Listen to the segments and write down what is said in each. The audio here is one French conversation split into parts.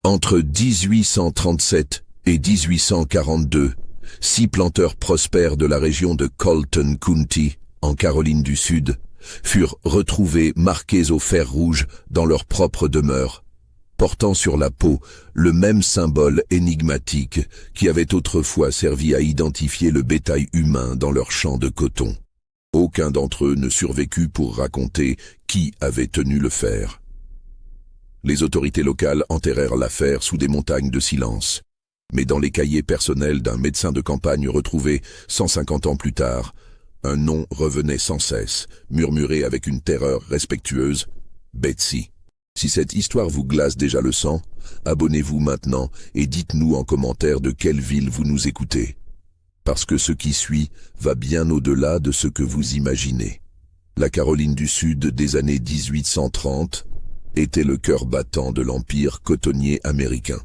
Entre 1837 et 1842, 6 planteurs prospères de la région de Colton County, en Caroline du Sud, furent retrouvés marqués au fer rouge dans leur propre demeure, portant sur la peau le même symbole énigmatique qui avait autrefois servi à identifier le bétail humain dans leurs champs de coton. Aucun d'entre eux ne survécut pour raconter qui avait tenu le fer. Les autorités locales enterrèrent l'affaire sous des montagnes de silence. Mais dans les cahiers personnels d'un médecin de campagne retrouvé 150 ans plus tard, un nom revenait sans cesse, murmuré avec une terreur respectueuse, Betsy. Si cette histoire vous glace déjà le sang, abonnez-vous maintenant et dites-nous en commentaire de quelle ville vous nous écoutez. Parce que ce qui suit va bien au-delà de ce que vous imaginez. La Caroline du Sud des années 1830 était le cœur battant de l'empire cotonnier américain.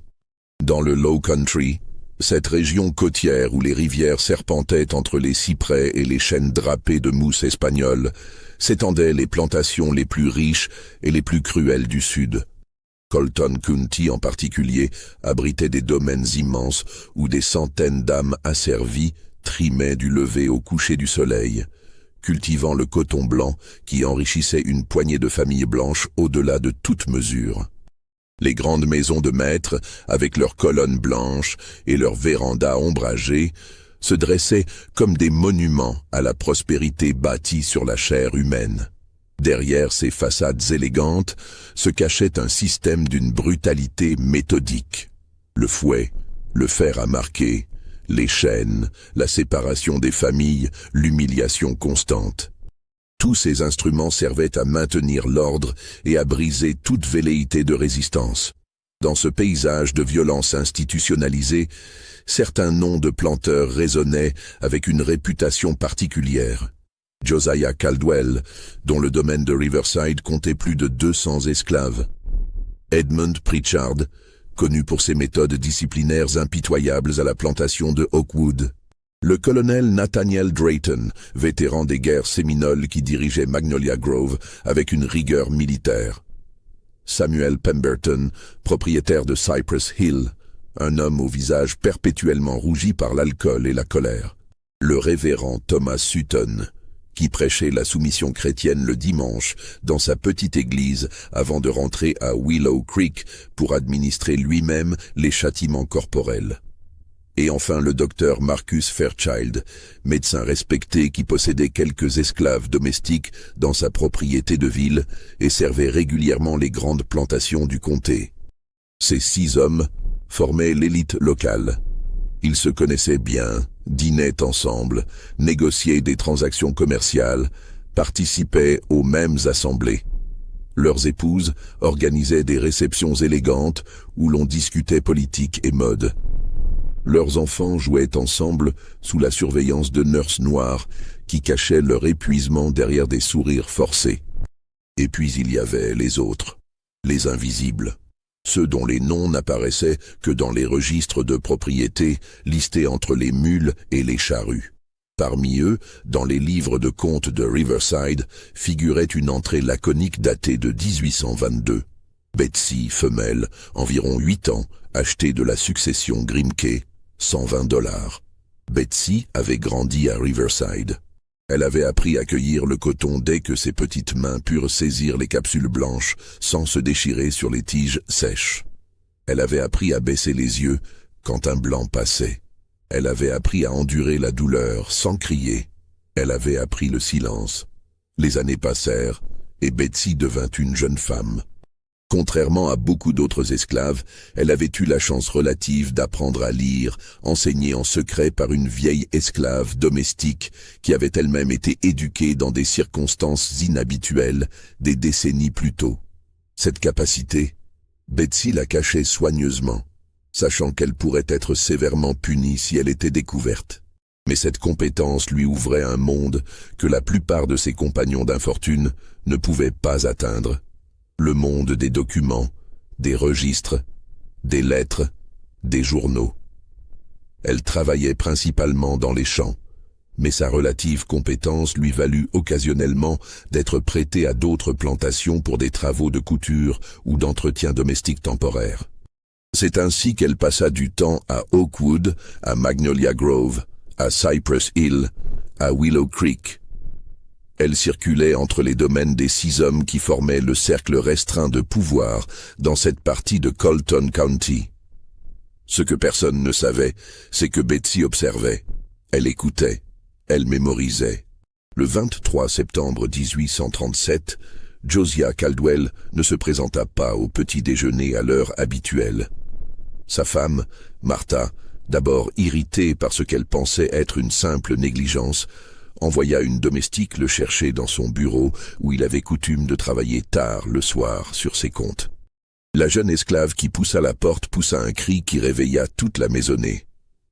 Dans le Low Country, cette région côtière où les rivières serpentaient entre les cyprès et les chênes drapés de mousse espagnole, s'étendaient les plantations les plus riches et les plus cruelles du Sud. Colton County en particulier abritait des domaines immenses où des centaines d'âmes asservies trimaient du lever au coucher du soleil, cultivant le coton blanc qui enrichissait une poignée de familles blanches au-delà de toute mesure. Les grandes maisons de maîtres, avec leurs colonnes blanches et leurs vérandas ombragées, se dressaient comme des monuments à la prospérité bâtie sur la chair humaine. Derrière ces façades élégantes se cachait un système d'une brutalité méthodique. Le fouet, le fer à marquer, les chaînes, la séparation des familles, l'humiliation constante. Tous ces instruments servaient à maintenir l'ordre et à briser toute velléité de résistance. Dans ce paysage de violence institutionnalisée, certains noms de planteurs résonnaient avec une réputation particulière. Josiah Caldwell, dont le domaine de Riverside comptait plus de 200 esclaves. Edmund Pritchard, connu pour ses méthodes disciplinaires impitoyables à la plantation de Oakwood. Le colonel Nathaniel Drayton, vétéran des guerres séminoles qui dirigeait Magnolia Grove avec une rigueur militaire. Samuel Pemberton, propriétaire de Cypress Hill, un homme au visage perpétuellement rougi par l'alcool et la colère. Le révérend Thomas Sutton, qui prêchait la soumission chrétienne le dimanche dans sa petite église avant de rentrer à Willow Creek pour administrer lui-même les châtiments corporels. Et enfin le docteur Marcus Fairchild, médecin respecté qui possédait quelques esclaves domestiques dans sa propriété de ville et servait régulièrement les grandes plantations du comté. Ces 6 hommes formaient l'élite locale. Ils se connaissaient bien, dînaient ensemble, négociaient des transactions commerciales, participaient aux mêmes assemblées. Leurs épouses organisaient des réceptions élégantes où l'on discutait politique et mode. Leurs enfants jouaient ensemble sous la surveillance de nurses noires qui cachaient leur épuisement derrière des sourires forcés. Et puis il y avait les autres, les invisibles, ceux dont les noms n'apparaissaient que dans les registres de propriété listés entre les mules et les charrues. Parmi eux, dans les livres de comptes de Riverside, figurait une entrée laconique datée de 1822. Betsy, femelle, environ 8 ans, achetée de la succession Grimke, $120. Betsy avait grandi à Riverside. Elle avait appris à cueillir le coton dès que ses petites mains purent saisir les capsules blanches sans se déchirer sur les tiges sèches. Elle avait appris à baisser les yeux quand un blanc passait. Elle avait appris à endurer la douleur sans crier. Elle avait appris le silence. Les années passèrent et Betsy devint une jeune femme. Contrairement à beaucoup d'autres esclaves, elle avait eu la chance relative d'apprendre à lire, enseignée en secret par une vieille esclave domestique qui avait elle-même été éduquée dans des circonstances inhabituelles des décennies plus tôt. Cette capacité, Betsy la cachait soigneusement, sachant qu'elle pourrait être sévèrement punie si elle était découverte. Mais cette compétence lui ouvrait un monde que la plupart de ses compagnons d'infortune ne pouvaient pas atteindre. Le monde des documents, des registres, des lettres, des journaux. Elle travaillait principalement dans les champs, mais sa relative compétence lui valut occasionnellement d'être prêtée à d'autres plantations pour des travaux de couture ou d'entretien domestique temporaire. C'est ainsi qu'elle passa du temps à Oakwood, à Magnolia Grove, à Cypress Hill, à Willow Creek. Elle circulait entre les domaines des 6 hommes qui formaient le cercle restreint de pouvoir dans cette partie de Colton County. Ce que personne ne savait, c'est que Betsy observait. Elle écoutait. Elle mémorisait. Le 23 septembre 1837, Josiah Caldwell ne se présenta pas au petit déjeuner à l'heure habituelle. Sa femme, Martha, d'abord irritée par ce qu'elle pensait être une simple négligence, envoya une domestique le chercher dans son bureau où il avait coutume de travailler tard le soir sur ses comptes. La jeune esclave qui poussa la porte poussa un cri qui réveilla toute la maisonnée.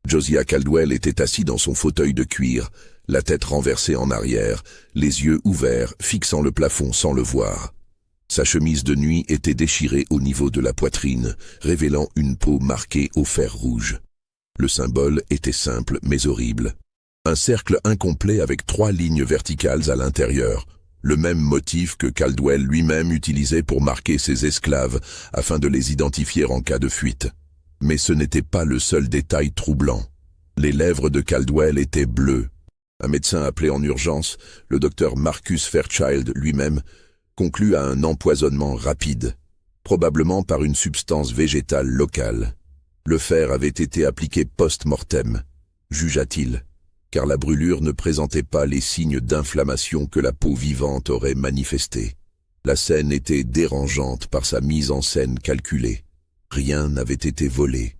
Josiah Caldwell était assis dans son fauteuil de cuir, la tête renversée en arrière, les yeux ouverts, fixant le plafond sans le voir. Sa chemise de nuit était déchirée au niveau de la poitrine, révélant une peau marquée au fer rouge. Le symbole était simple mais horrible. Un cercle incomplet avec 3 lignes verticales à l'intérieur, le même motif que Caldwell lui-même utilisait pour marquer ses esclaves afin de les identifier en cas de fuite. Mais ce n'était pas le seul détail troublant. Les lèvres de Caldwell étaient bleues. Un médecin appelé en urgence, le docteur Marcus Fairchild lui-même, conclut à un empoisonnement rapide, probablement par une substance végétale locale. Le fer avait été appliqué post-mortem, jugea-t-il, car la brûlure ne présentait pas les signes d'inflammation que la peau vivante aurait manifestés. La scène était dérangeante par sa mise en scène calculée. Rien n'avait été volé.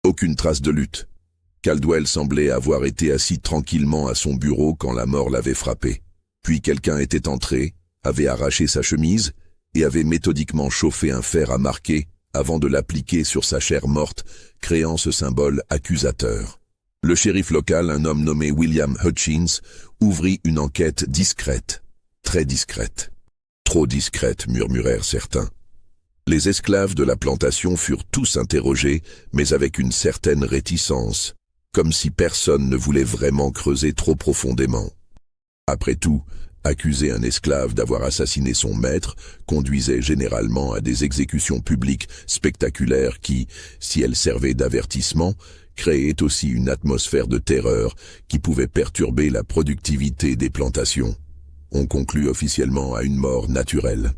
Aucune trace de lutte. Caldwell semblait avoir été assis tranquillement à son bureau quand la mort l'avait frappé. Puis quelqu'un était entré, avait arraché sa chemise et avait méthodiquement chauffé un fer à marquer avant de l'appliquer sur sa chair morte, créant ce symbole accusateur. Le shérif local, un homme nommé William Hutchins, ouvrit une enquête discrète, très discrète. Trop discrète, murmurèrent certains. Les esclaves de la plantation furent tous interrogés, mais avec une certaine réticence, comme si personne ne voulait vraiment creuser trop profondément. Après tout, accuser un esclave d'avoir assassiné son maître conduisait généralement à des exécutions publiques spectaculaires qui, si elles servaient d'avertissement, créaient aussi une atmosphère de terreur qui pouvait perturber la productivité des plantations. On conclut officiellement à une mort naturelle.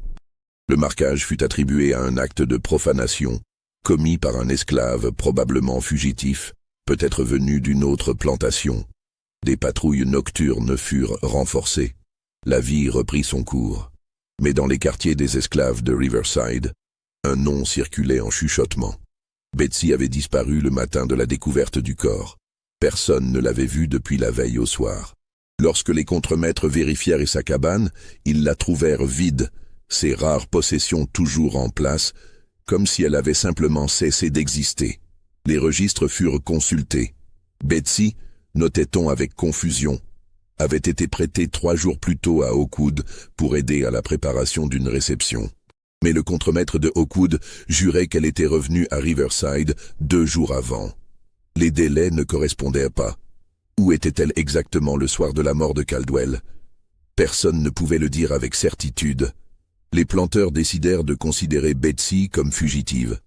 Le marquage fut attribué à un acte de profanation, commis par un esclave probablement fugitif, peut-être venu d'une autre plantation. Des patrouilles nocturnes furent renforcées. La vie reprit son cours. Mais dans les quartiers des esclaves de Riverside, un nom circulait en chuchotement. Betsy avait disparu le matin de la découverte du corps. Personne ne l'avait vue depuis la veille au soir. Lorsque les contremaîtres vérifièrent sa cabane, ils la trouvèrent vide, ses rares possessions toujours en place, comme si elle avait simplement cessé d'exister. Les registres furent consultés. Betsy, notait-on avec confusion, avait été prêtée 3 jours plus tôt à Oakwood pour aider à la préparation d'une réception. Mais le contremaître de Oakwood jurait qu'elle était revenue à Riverside 2 jours avant. Les délais ne correspondaient pas. Où était-elle exactement le soir de la mort de Caldwell? Personne ne pouvait le dire avec certitude. Les planteurs décidèrent de considérer Betsy comme fugitive.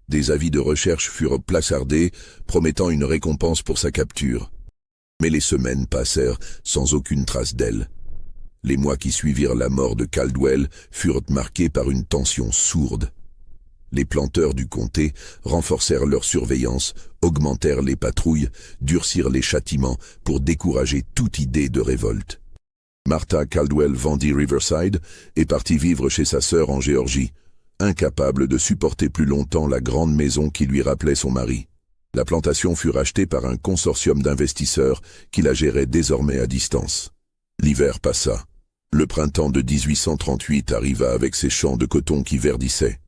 Des avis de recherche furent placardés, promettant une récompense pour sa capture. Mais les semaines passèrent sans aucune trace d'elle. Les mois qui suivirent la mort de Caldwell furent marqués par une tension sourde. Les planteurs du comté renforcèrent leur surveillance, augmentèrent les patrouilles, durcirent les châtiments pour décourager toute idée de révolte. Martha Caldwell vendit Riverside et partit vivre chez sa sœur en Géorgie, incapable de supporter plus longtemps la grande maison qui lui rappelait son mari. La plantation fut rachetée par un consortium d'investisseurs qui la gérait désormais à distance. L'hiver passa. Le printemps de 1838 arriva avec ses champs de coton qui verdissaient.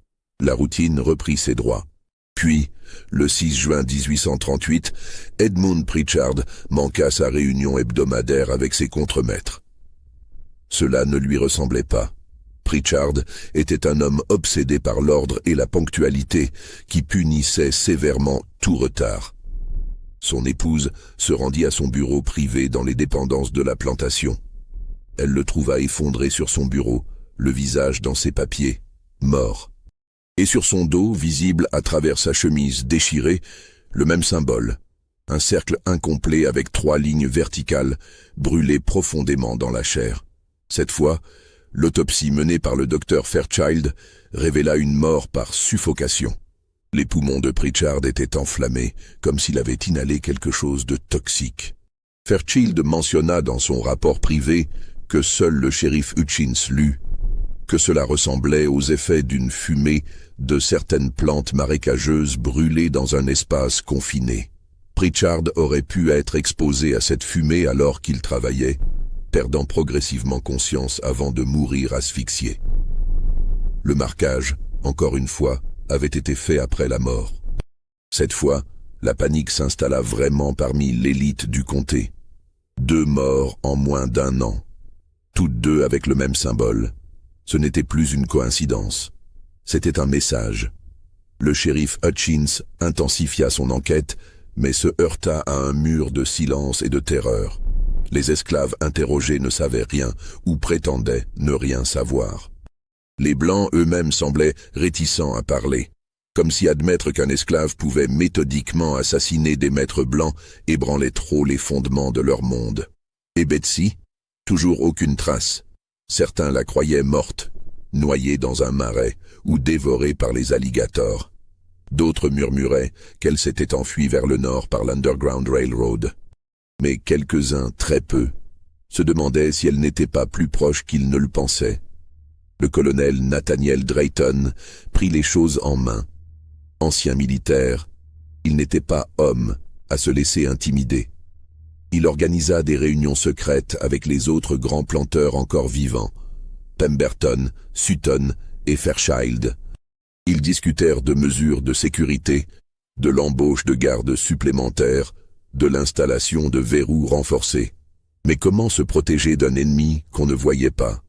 La routine reprit ses droits. Puis, le 6 juin 1838, Edmund Pritchard manqua sa réunion hebdomadaire avec ses contremaîtres. Cela ne lui ressemblait pas. Pritchard était un homme obsédé par l'ordre et la ponctualité qui punissait sévèrement tout retard. Son épouse se rendit à son bureau privé dans les dépendances de la plantation. Elle le trouva effondré sur son bureau, le visage dans ses papiers, mort. Et sur son dos, visible à travers sa chemise déchirée, le même symbole. Un cercle incomplet avec 3 lignes verticales, brûlées profondément dans la chair. Cette fois, l'autopsie menée par le docteur Fairchild révéla une mort par suffocation. Les poumons de Pritchard étaient enflammés, comme s'il avait inhalé quelque chose de toxique. Fairchild mentionna dans son rapport privé que seul le shérif Hutchins lut, que cela ressemblait aux effets d'une fumée de certaines plantes marécageuses brûlées dans un espace confiné. Pritchard aurait pu être exposé à cette fumée alors qu'il travaillait, perdant progressivement conscience avant de mourir asphyxié. Le marquage, encore une fois, avait été fait après la mort. Cette fois, la panique s'installa vraiment parmi l'élite du comté. 2 morts en moins d'1 an, toutes 2 avec le même symbole. Ce n'était plus une coïncidence. C'était un message. Le shérif Hutchins intensifia son enquête, mais se heurta à un mur de silence et de terreur. Les esclaves interrogés ne savaient rien, ou prétendaient ne rien savoir. Les Blancs eux-mêmes semblaient réticents à parler, comme si admettre qu'un esclave pouvait méthodiquement assassiner des maîtres blancs ébranlait trop les fondements de leur monde. Et Betsy? Toujours aucune trace. Certains la croyaient morte, noyée dans un marais ou dévorée par les alligators. D'autres murmuraient qu'elle s'était enfuie vers le nord par l'Underground Railroad. Mais quelques-uns, très peu, se demandaient si elle n'était pas plus proche qu'ils ne le pensaient. Le colonel Nathaniel Drayton prit les choses en main. Ancien militaire, il n'était pas homme à se laisser intimider. Il organisa des réunions secrètes avec les autres grands planteurs encore vivants, Pemberton, Sutton et Fairchild. Ils discutèrent de mesures de sécurité, de l'embauche de gardes supplémentaires, de l'installation de verrous renforcés. Mais comment se protéger d'un ennemi qu'on ne voyait pas,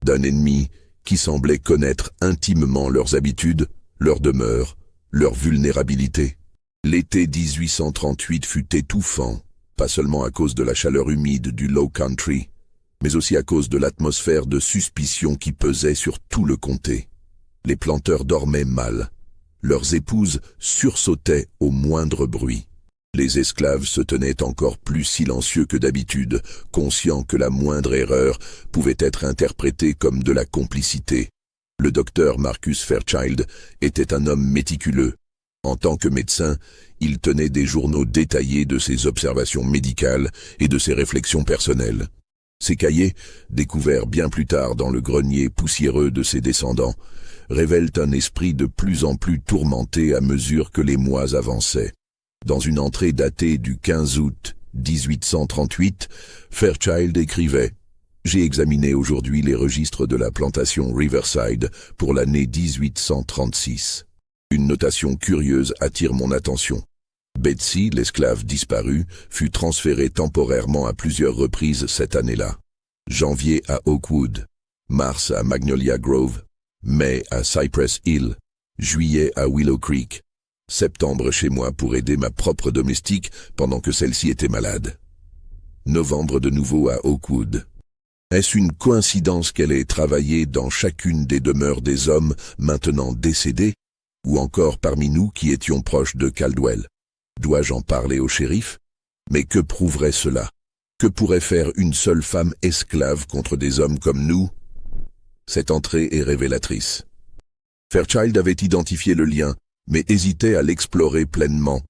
d'un ennemi qui semblait connaître intimement leurs habitudes, leurs demeures, leur vulnérabilité? L'été 1838 fut étouffant, pas seulement à cause de la chaleur humide du Low Country, mais aussi à cause de l'atmosphère de suspicion qui pesait sur tout le comté. Les planteurs dormaient mal. Leurs épouses sursautaient au moindre bruit. Les esclaves se tenaient encore plus silencieux que d'habitude, conscients que la moindre erreur pouvait être interprétée comme de la complicité. Le docteur Marcus Fairchild était un homme méticuleux. En tant que médecin, il tenait des journaux détaillés de ses observations médicales et de ses réflexions personnelles. Ces cahiers, découverts bien plus tard dans le grenier poussiéreux de ses descendants, révèlent un esprit de plus en plus tourmenté à mesure que les mois avançaient. Dans une entrée datée du 15 août 1838, Fairchild écrivait « J'ai examiné aujourd'hui les registres de la plantation Riverside pour l'année 1836. Une notation curieuse attire mon attention. Betsy, l'esclave disparue, fut transférée temporairement à plusieurs reprises cette année-là. Janvier à Oakwood, mars à Magnolia Grove, mai à Cypress Hill, juillet à Willow Creek, septembre chez moi pour aider ma propre domestique pendant que celle-ci était malade. Novembre de nouveau à Oakwood. Est-ce une coïncidence qu'elle ait travaillé dans chacune des demeures des hommes maintenant décédés, ou encore parmi nous qui étions proches de Caldwell? Dois-je en parler au shérif? Mais que prouverait cela? Que pourrait faire une seule femme esclave contre des hommes comme nous? Cette entrée est révélatrice. Fairchild avait identifié le lien, mais hésitait à l'explorer pleinement.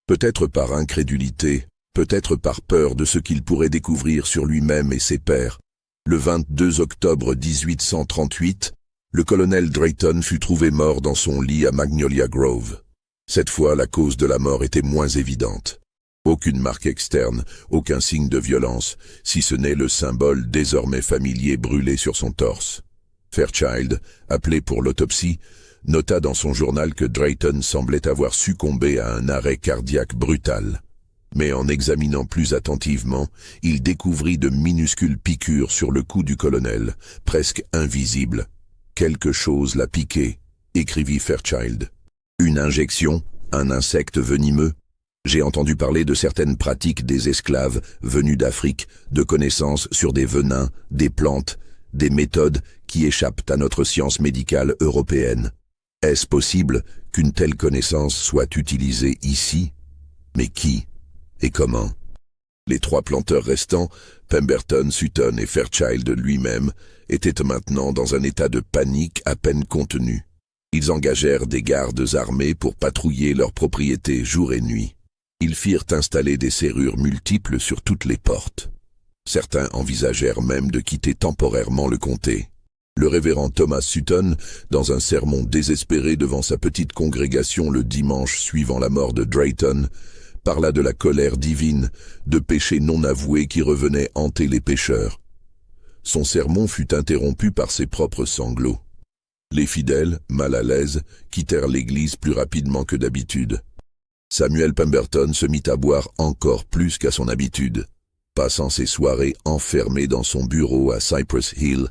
Peut-être par incrédulité, peut-être par peur de ce qu'il pourrait découvrir sur lui-même et ses pairs. Le 22 octobre 1838, le colonel Drayton fut trouvé mort dans son lit à Magnolia Grove. Cette fois, la cause de la mort était moins évidente. Aucune marque externe, aucun signe de violence, si ce n'est le symbole désormais familier brûlé sur son torse. Fairchild, appelé pour l'autopsie, nota dans son journal que Drayton semblait avoir succombé à un arrêt cardiaque brutal. Mais en examinant plus attentivement, il découvrit de minuscules piqûres sur le cou du colonel, presque invisibles. « Quelque chose l'a piqué », écrivit Fairchild. Une injection, un insecte venimeux. J'ai entendu parler de certaines pratiques des esclaves venus d'Afrique, de connaissances sur des venins, des plantes, des méthodes qui échappent à notre science médicale européenne. Est-ce possible qu'une telle connaissance soit utilisée ici? Mais qui et comment? Les 3 planteurs restants, Pemberton, Sutton et Fairchild lui-même, étaient maintenant dans un état de panique à peine contenu. Ils engagèrent des gardes armés pour patrouiller leurs propriétés jour et nuit. Ils firent installer des serrures multiples sur toutes les portes. Certains envisagèrent même de quitter temporairement le comté. Le révérend Thomas Sutton, dans un sermon désespéré devant sa petite congrégation le dimanche suivant la mort de Drayton, parla de la colère divine, de péchés non avoués qui revenaient hanter les pécheurs. Son sermon fut interrompu par ses propres sanglots. Les fidèles, mal à l'aise, quittèrent l'église plus rapidement que d'habitude. Samuel Pemberton se mit à boire encore plus qu'à son habitude, passant ses soirées enfermé dans son bureau à Cypress Hill,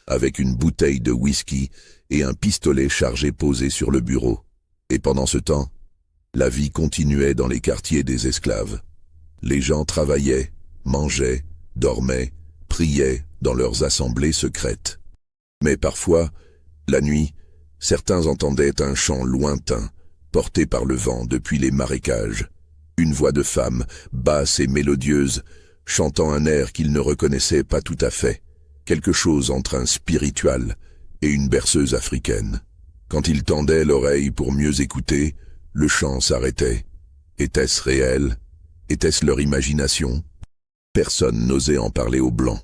avec une bouteille de whisky et un pistolet chargé posé sur le bureau. Et pendant ce temps, la vie continuait dans les quartiers des esclaves. Les gens travaillaient, mangeaient, dormaient, priaient dans leurs assemblées secrètes. Mais parfois, la nuit, certains entendaient un chant lointain, porté par le vent depuis les marécages. Une voix de femme, basse et mélodieuse, chantant un air qu'ils ne reconnaissaient pas tout à fait, quelque chose entre un spiritual et une berceuse africaine. Quand ils tendaient l'oreille pour mieux écouter, le chant s'arrêtait. Était-ce réel? Était-ce leur imagination? Personne n'osait en parler aux Blancs.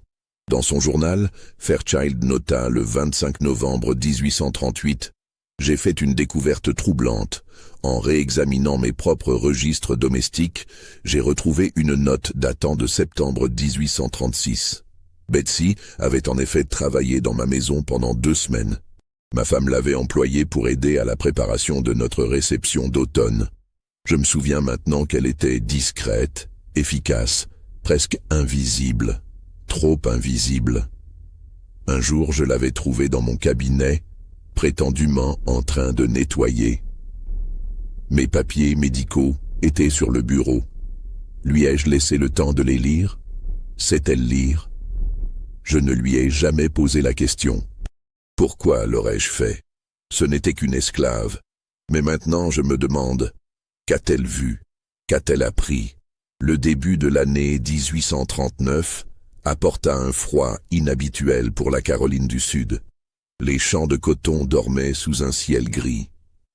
Dans son journal, Fairchild nota le 25 novembre 1838 « J'ai fait une découverte troublante. En réexaminant mes propres registres domestiques, j'ai retrouvé une note datant de septembre 1836. Betsy avait en effet travaillé dans ma maison pendant 2 semaines. Ma femme l'avait employée pour aider à la préparation de notre réception d'automne. Je me souviens maintenant qu'elle était discrète, efficace, presque invisible. Trop invisible. Un jour, je l'avais trouvée dans mon cabinet, prétendument en train de nettoyer. Mes papiers médicaux étaient sur le bureau. Lui ai-je laissé le temps de les lire? Sait-elle lire? Je ne lui ai jamais posé la question. Pourquoi l'aurais-je fait? Ce n'était qu'une esclave. Mais maintenant, je me demande, qu'a-t-elle vu? Qu'a-t-elle appris? Le début de l'année 1839 apporta un froid inhabituel pour la Caroline du Sud. Les champs de coton dormaient sous un ciel gris.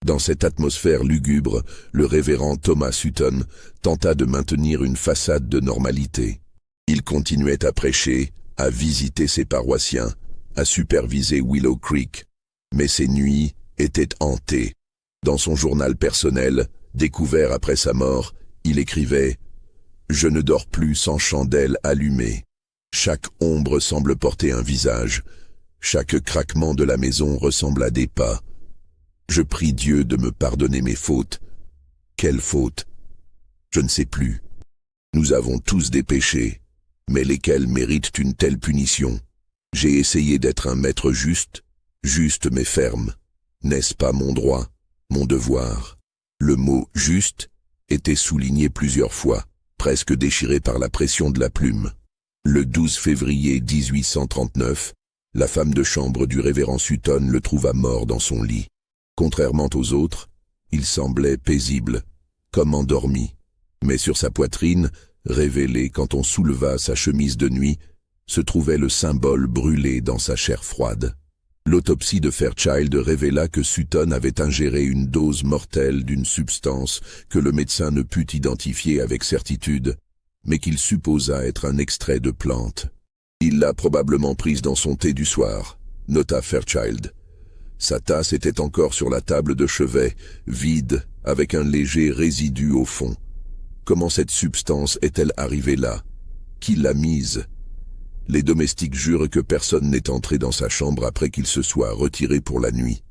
Dans cette atmosphère lugubre, le révérend Thomas Sutton tenta de maintenir une façade de normalité. Il continuait à prêcher, à visiter ses paroissiens, à superviser Willow Creek. Mais ses nuits étaient hantées. Dans son journal personnel, découvert après sa mort, il écrivait « Je ne dors plus sans chandelle allumée. Chaque ombre semble porter un visage. Chaque craquement de la maison ressemble à des pas. Je prie Dieu de me pardonner mes fautes. Quelles fautes? Je ne sais plus. Nous avons tous des péchés, mais lesquels méritent une telle punition? J'ai essayé d'être un maître juste mais ferme. N'est-ce pas mon droit, mon devoir? » Le mot « juste » était souligné plusieurs fois, presque déchiré par la pression de la plume. Le 12 février 1839, la femme de chambre du révérend Sutton le trouva mort dans son lit. Contrairement aux autres, il semblait paisible, comme endormi. Mais sur sa poitrine, révélée quand on souleva sa chemise de nuit, se trouvait le symbole brûlé dans sa chair froide. L'autopsie de Fairchild révéla que Sutton avait ingéré une dose mortelle d'une substance que le médecin ne put identifier avec certitude, mais qu'il supposa être un extrait de plante. Il l'a probablement prise dans son thé du soir, nota Fairchild. Sa tasse était encore sur la table de chevet, vide, avec un léger résidu au fond. Comment cette substance est-elle arrivée là? Qui l'a mise? Les domestiques jurent que personne n'est entré dans sa chambre après qu'il se soit retiré pour la nuit.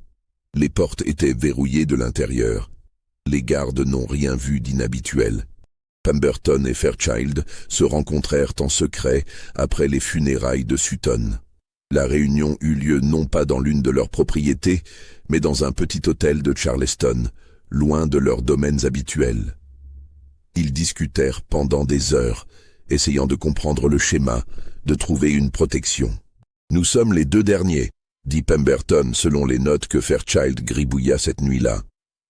Les portes étaient verrouillées de l'intérieur. Les gardes n'ont rien vu d'inhabituel. Pemberton et Fairchild se rencontrèrent en secret après les funérailles de Sutton. La réunion eut lieu non pas dans l'une de leurs propriétés, mais dans un petit hôtel de Charleston, loin de leurs domaines habituels. Ils discutèrent pendant des heures, essayant de comprendre le schéma, de trouver une protection. « Nous sommes les 2 derniers, dit Pemberton selon les notes que Fairchild gribouilla cette nuit-là.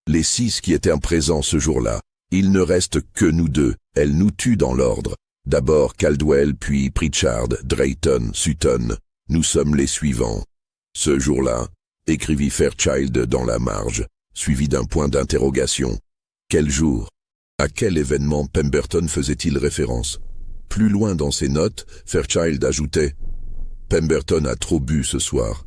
Les 6 qui étaient présents ce jour-là. Il ne reste que nous 2. Elle nous tue dans l'ordre. D'abord Caldwell, puis Pritchard, Drayton, Sutton. Nous sommes les suivants. Ce jour-là, écrivit Fairchild dans la marge, suivi d'un point d'interrogation. Quel jour? À quel événement Pemberton faisait-il référence? Plus loin dans ses notes, Fairchild ajoutait « Pemberton a trop bu ce soir.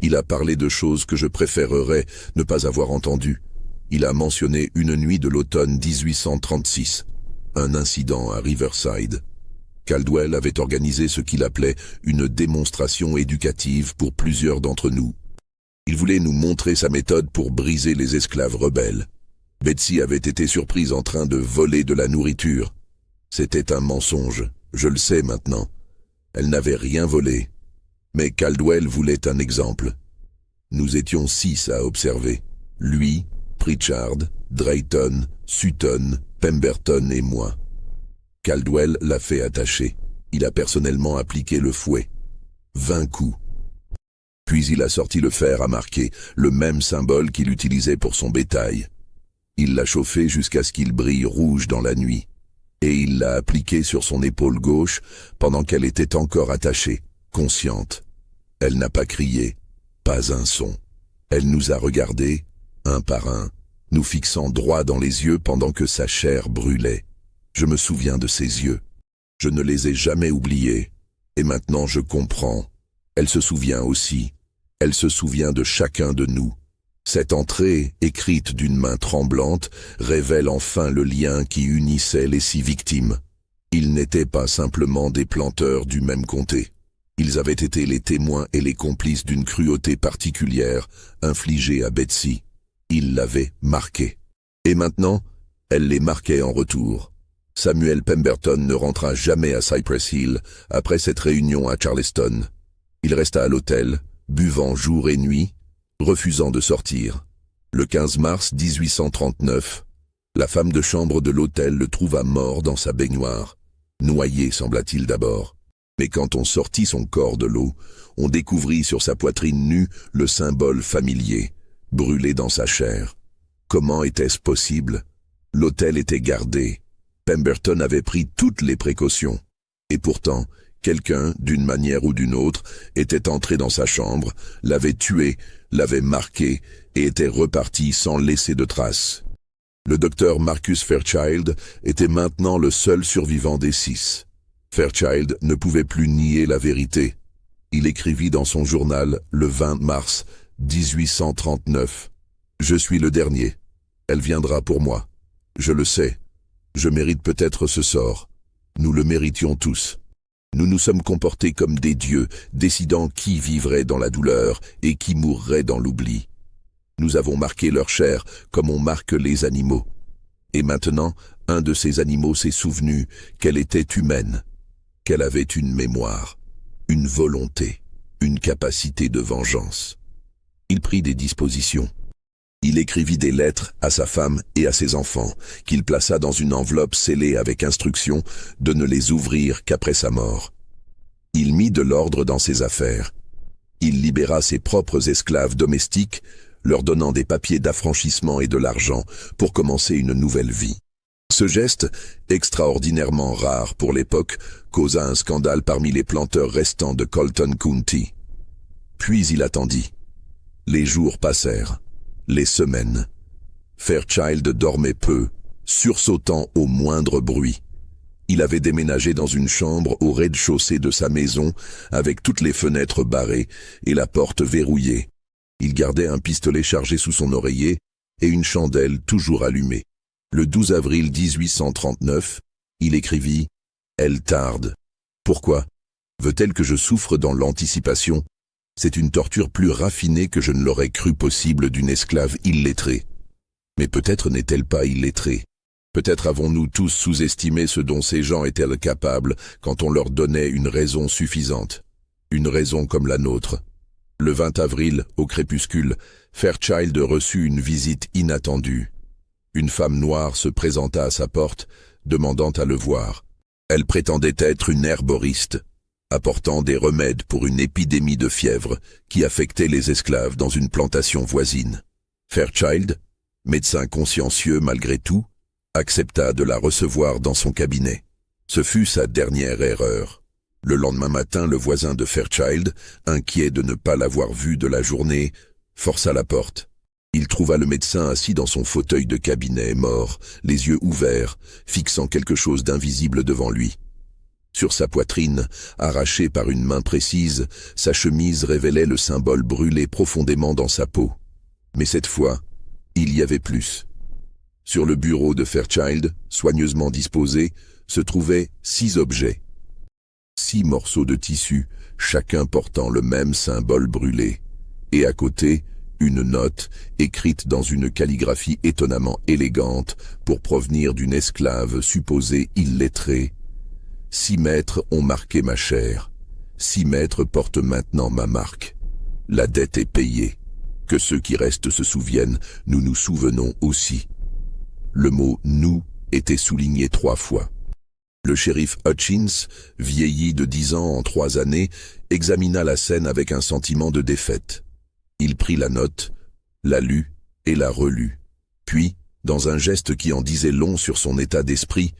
Il a parlé de choses que je préférerais ne pas avoir entendues. Il a mentionné une nuit de l'automne 1836, un incident à Riverside. Caldwell avait organisé ce qu'il appelait une démonstration éducative pour plusieurs d'entre nous. Il voulait nous montrer sa méthode pour briser les esclaves rebelles. Betsy avait été surprise en train de voler de la nourriture. C'était un mensonge, je le sais maintenant. Elle n'avait rien volé. Mais Caldwell voulait un exemple. Nous étions 6 à observer. Lui, Pritchard, Drayton, Sutton, Pemberton et moi. Caldwell l'a fait attacher. Il a personnellement appliqué le fouet. 20 coups. Puis il a sorti le fer à marquer, le même symbole qu'il utilisait pour son bétail. Il l'a chauffé jusqu'à ce qu'il brille rouge dans la nuit. Et il l'a appliqué sur son épaule gauche pendant qu'elle était encore attachée, consciente. Elle n'a pas crié, pas un son. Elle nous a regardés, un par un, nous fixant droit dans les yeux pendant que sa chair brûlait. Je me souviens de ses yeux. Je ne les ai jamais oubliés. Et maintenant je comprends. Elle se souvient aussi. Elle se souvient de chacun de nous. Cette entrée, écrite d'une main tremblante, révèle enfin le lien qui unissait les 6 victimes. Ils n'étaient pas simplement des planteurs du même comté. Ils avaient été les témoins et les complices d'une cruauté particulière infligée à Betsy. Ils l'avaient marquée. Et maintenant, elle les marquait en retour. Samuel Pemberton ne rentra jamais à Cypress Hill après cette réunion à Charleston. Il resta à l'hôtel, buvant jour et nuit, refusant de sortir. Le 15 mars 1839, la femme de chambre de l'hôtel le trouva mort dans sa baignoire. Noyé, sembla-t-il d'abord. Mais quand on sortit son corps de l'eau, on découvrit sur sa poitrine nue le symbole familier, brûlé dans sa chair. Comment était-ce possible? L'hôtel était gardé. Pemberton avait pris toutes les précautions. Et pourtant, quelqu'un, d'une manière ou d'une autre, était entré dans sa chambre, l'avait tué, l'avait marqué et était reparti sans laisser de traces. Le docteur Marcus Fairchild était maintenant le seul survivant des 6. Fairchild ne pouvait plus nier la vérité. Il écrivit dans son journal le 20 mars 1839. « Je suis le dernier. Elle viendra pour moi. Je le sais. Je mérite peut-être ce sort. Nous le méritions tous. Nous nous sommes comportés comme des dieux, décidant qui vivrait dans la douleur et qui mourrait dans l'oubli. Nous avons marqué leur chair comme on marque les animaux. Et maintenant, un de ces animaux s'est souvenu qu'elle était humaine, qu'elle avait une mémoire, une volonté, une capacité de vengeance. Il prit des dispositions. Il écrivit des lettres à sa femme et à ses enfants, qu'il plaça dans une enveloppe scellée avec instruction de ne les ouvrir qu'après sa mort. Il mit de l'ordre dans ses affaires. Il libéra ses propres esclaves domestiques, leur donnant des papiers d'affranchissement et de l'argent pour commencer une nouvelle vie. Ce geste, extraordinairement rare pour l'époque, causa un scandale parmi les planteurs restants de Colton County. Puis il attendit. Les jours passèrent. Les semaines. Fairchild dormait peu, sursautant au moindre bruit. Il avait déménagé dans une chambre au rez-de-chaussée de sa maison, avec toutes les fenêtres barrées et la porte verrouillée. Il gardait un pistolet chargé sous son oreiller et une chandelle toujours allumée. Le 12 avril 1839, il écrivit « Elle tarde. Pourquoi? Veut-elle que je souffre dans l'anticipation ? C'est une torture plus raffinée que je ne l'aurais cru possible d'une esclave illettrée. Mais peut-être n'est-elle pas illettrée. Peut-être avons-nous tous sous-estimé ce dont ces gens étaient capables quand on leur donnait une raison suffisante. Une raison comme la nôtre. Le 20 avril, au crépuscule, Fairchild reçut une visite inattendue. Une femme noire se présenta à sa porte, demandant à le voir. Elle prétendait être une herboriste. apportant des remèdes pour une épidémie de fièvre qui affectait les esclaves dans une plantation voisine. Fairchild, médecin consciencieux malgré tout, accepta de la recevoir dans son cabinet. Ce fut sa dernière erreur. Le lendemain matin, le voisin de Fairchild, inquiet de ne pas l'avoir vu de la journée, força la porte. Il trouva le médecin assis dans son fauteuil de cabinet, mort, les yeux ouverts, fixant quelque chose d'invisible devant lui. Sur sa poitrine, arrachée par une main précise, sa chemise révélait le symbole brûlé profondément dans sa peau. Mais cette fois, il y avait plus. Sur le bureau de Fairchild, soigneusement disposé, se trouvaient 6 objets. 6 morceaux de tissu, chacun portant le même symbole brûlé. Et à côté, une note, écrite dans une calligraphie étonnamment élégante, pour provenir d'une esclave supposée illettrée. 6 maîtres ont marqué ma chair. 6 maîtres portent maintenant ma marque. La dette est payée. Que ceux qui restent se souviennent, nous nous souvenons aussi. Le mot « nous » était souligné 3 fois. Le shérif Hutchins, vieilli de 10 ans en 3 années, examina la scène avec un sentiment de défaite. Il prit la note, la lut et la relut. Puis, dans un geste qui en disait long sur son état d'esprit,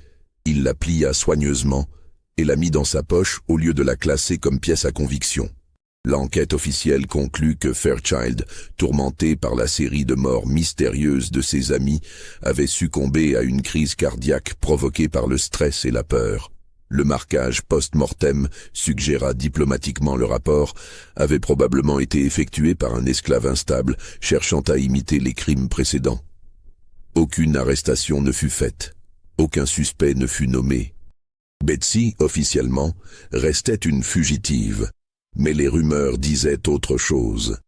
il la plia soigneusement et la mit dans sa poche au lieu de la classer comme pièce à conviction. L'enquête officielle conclut que Fairchild, tourmenté par la série de morts mystérieuses de ses amis, avait succombé à une crise cardiaque provoquée par le stress et la peur. Le marquage post-mortem, suggéra diplomatiquement le rapport, avait probablement été effectué par un esclave instable cherchant à imiter les crimes précédents. Aucune arrestation ne fut faite. Aucun suspect ne fut nommé. Betsy, officiellement, restait une fugitive. Mais les rumeurs disaient autre chose.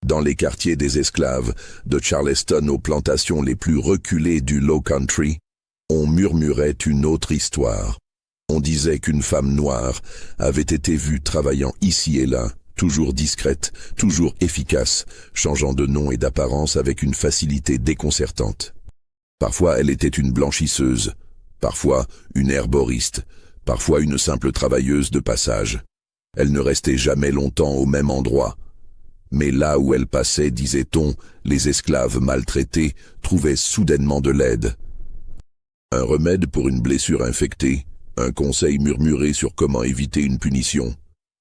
Dans les quartiers des esclaves, de Charleston aux plantations les plus reculées du Low Country, on murmurait une autre histoire. On disait qu'une femme noire avait été vue travaillant ici et là, toujours discrète, toujours efficace, changeant de nom et d'apparence avec une facilité déconcertante. Parfois elle était une blanchisseuse, parfois une herboriste, parfois une simple travailleuse de passage. Elle ne restait jamais longtemps au même endroit. Mais là où elle passait, disait-on, les esclaves maltraités trouvaient soudainement de l'aide. Un remède pour une blessure infectée, un conseil murmuré sur comment éviter une punition,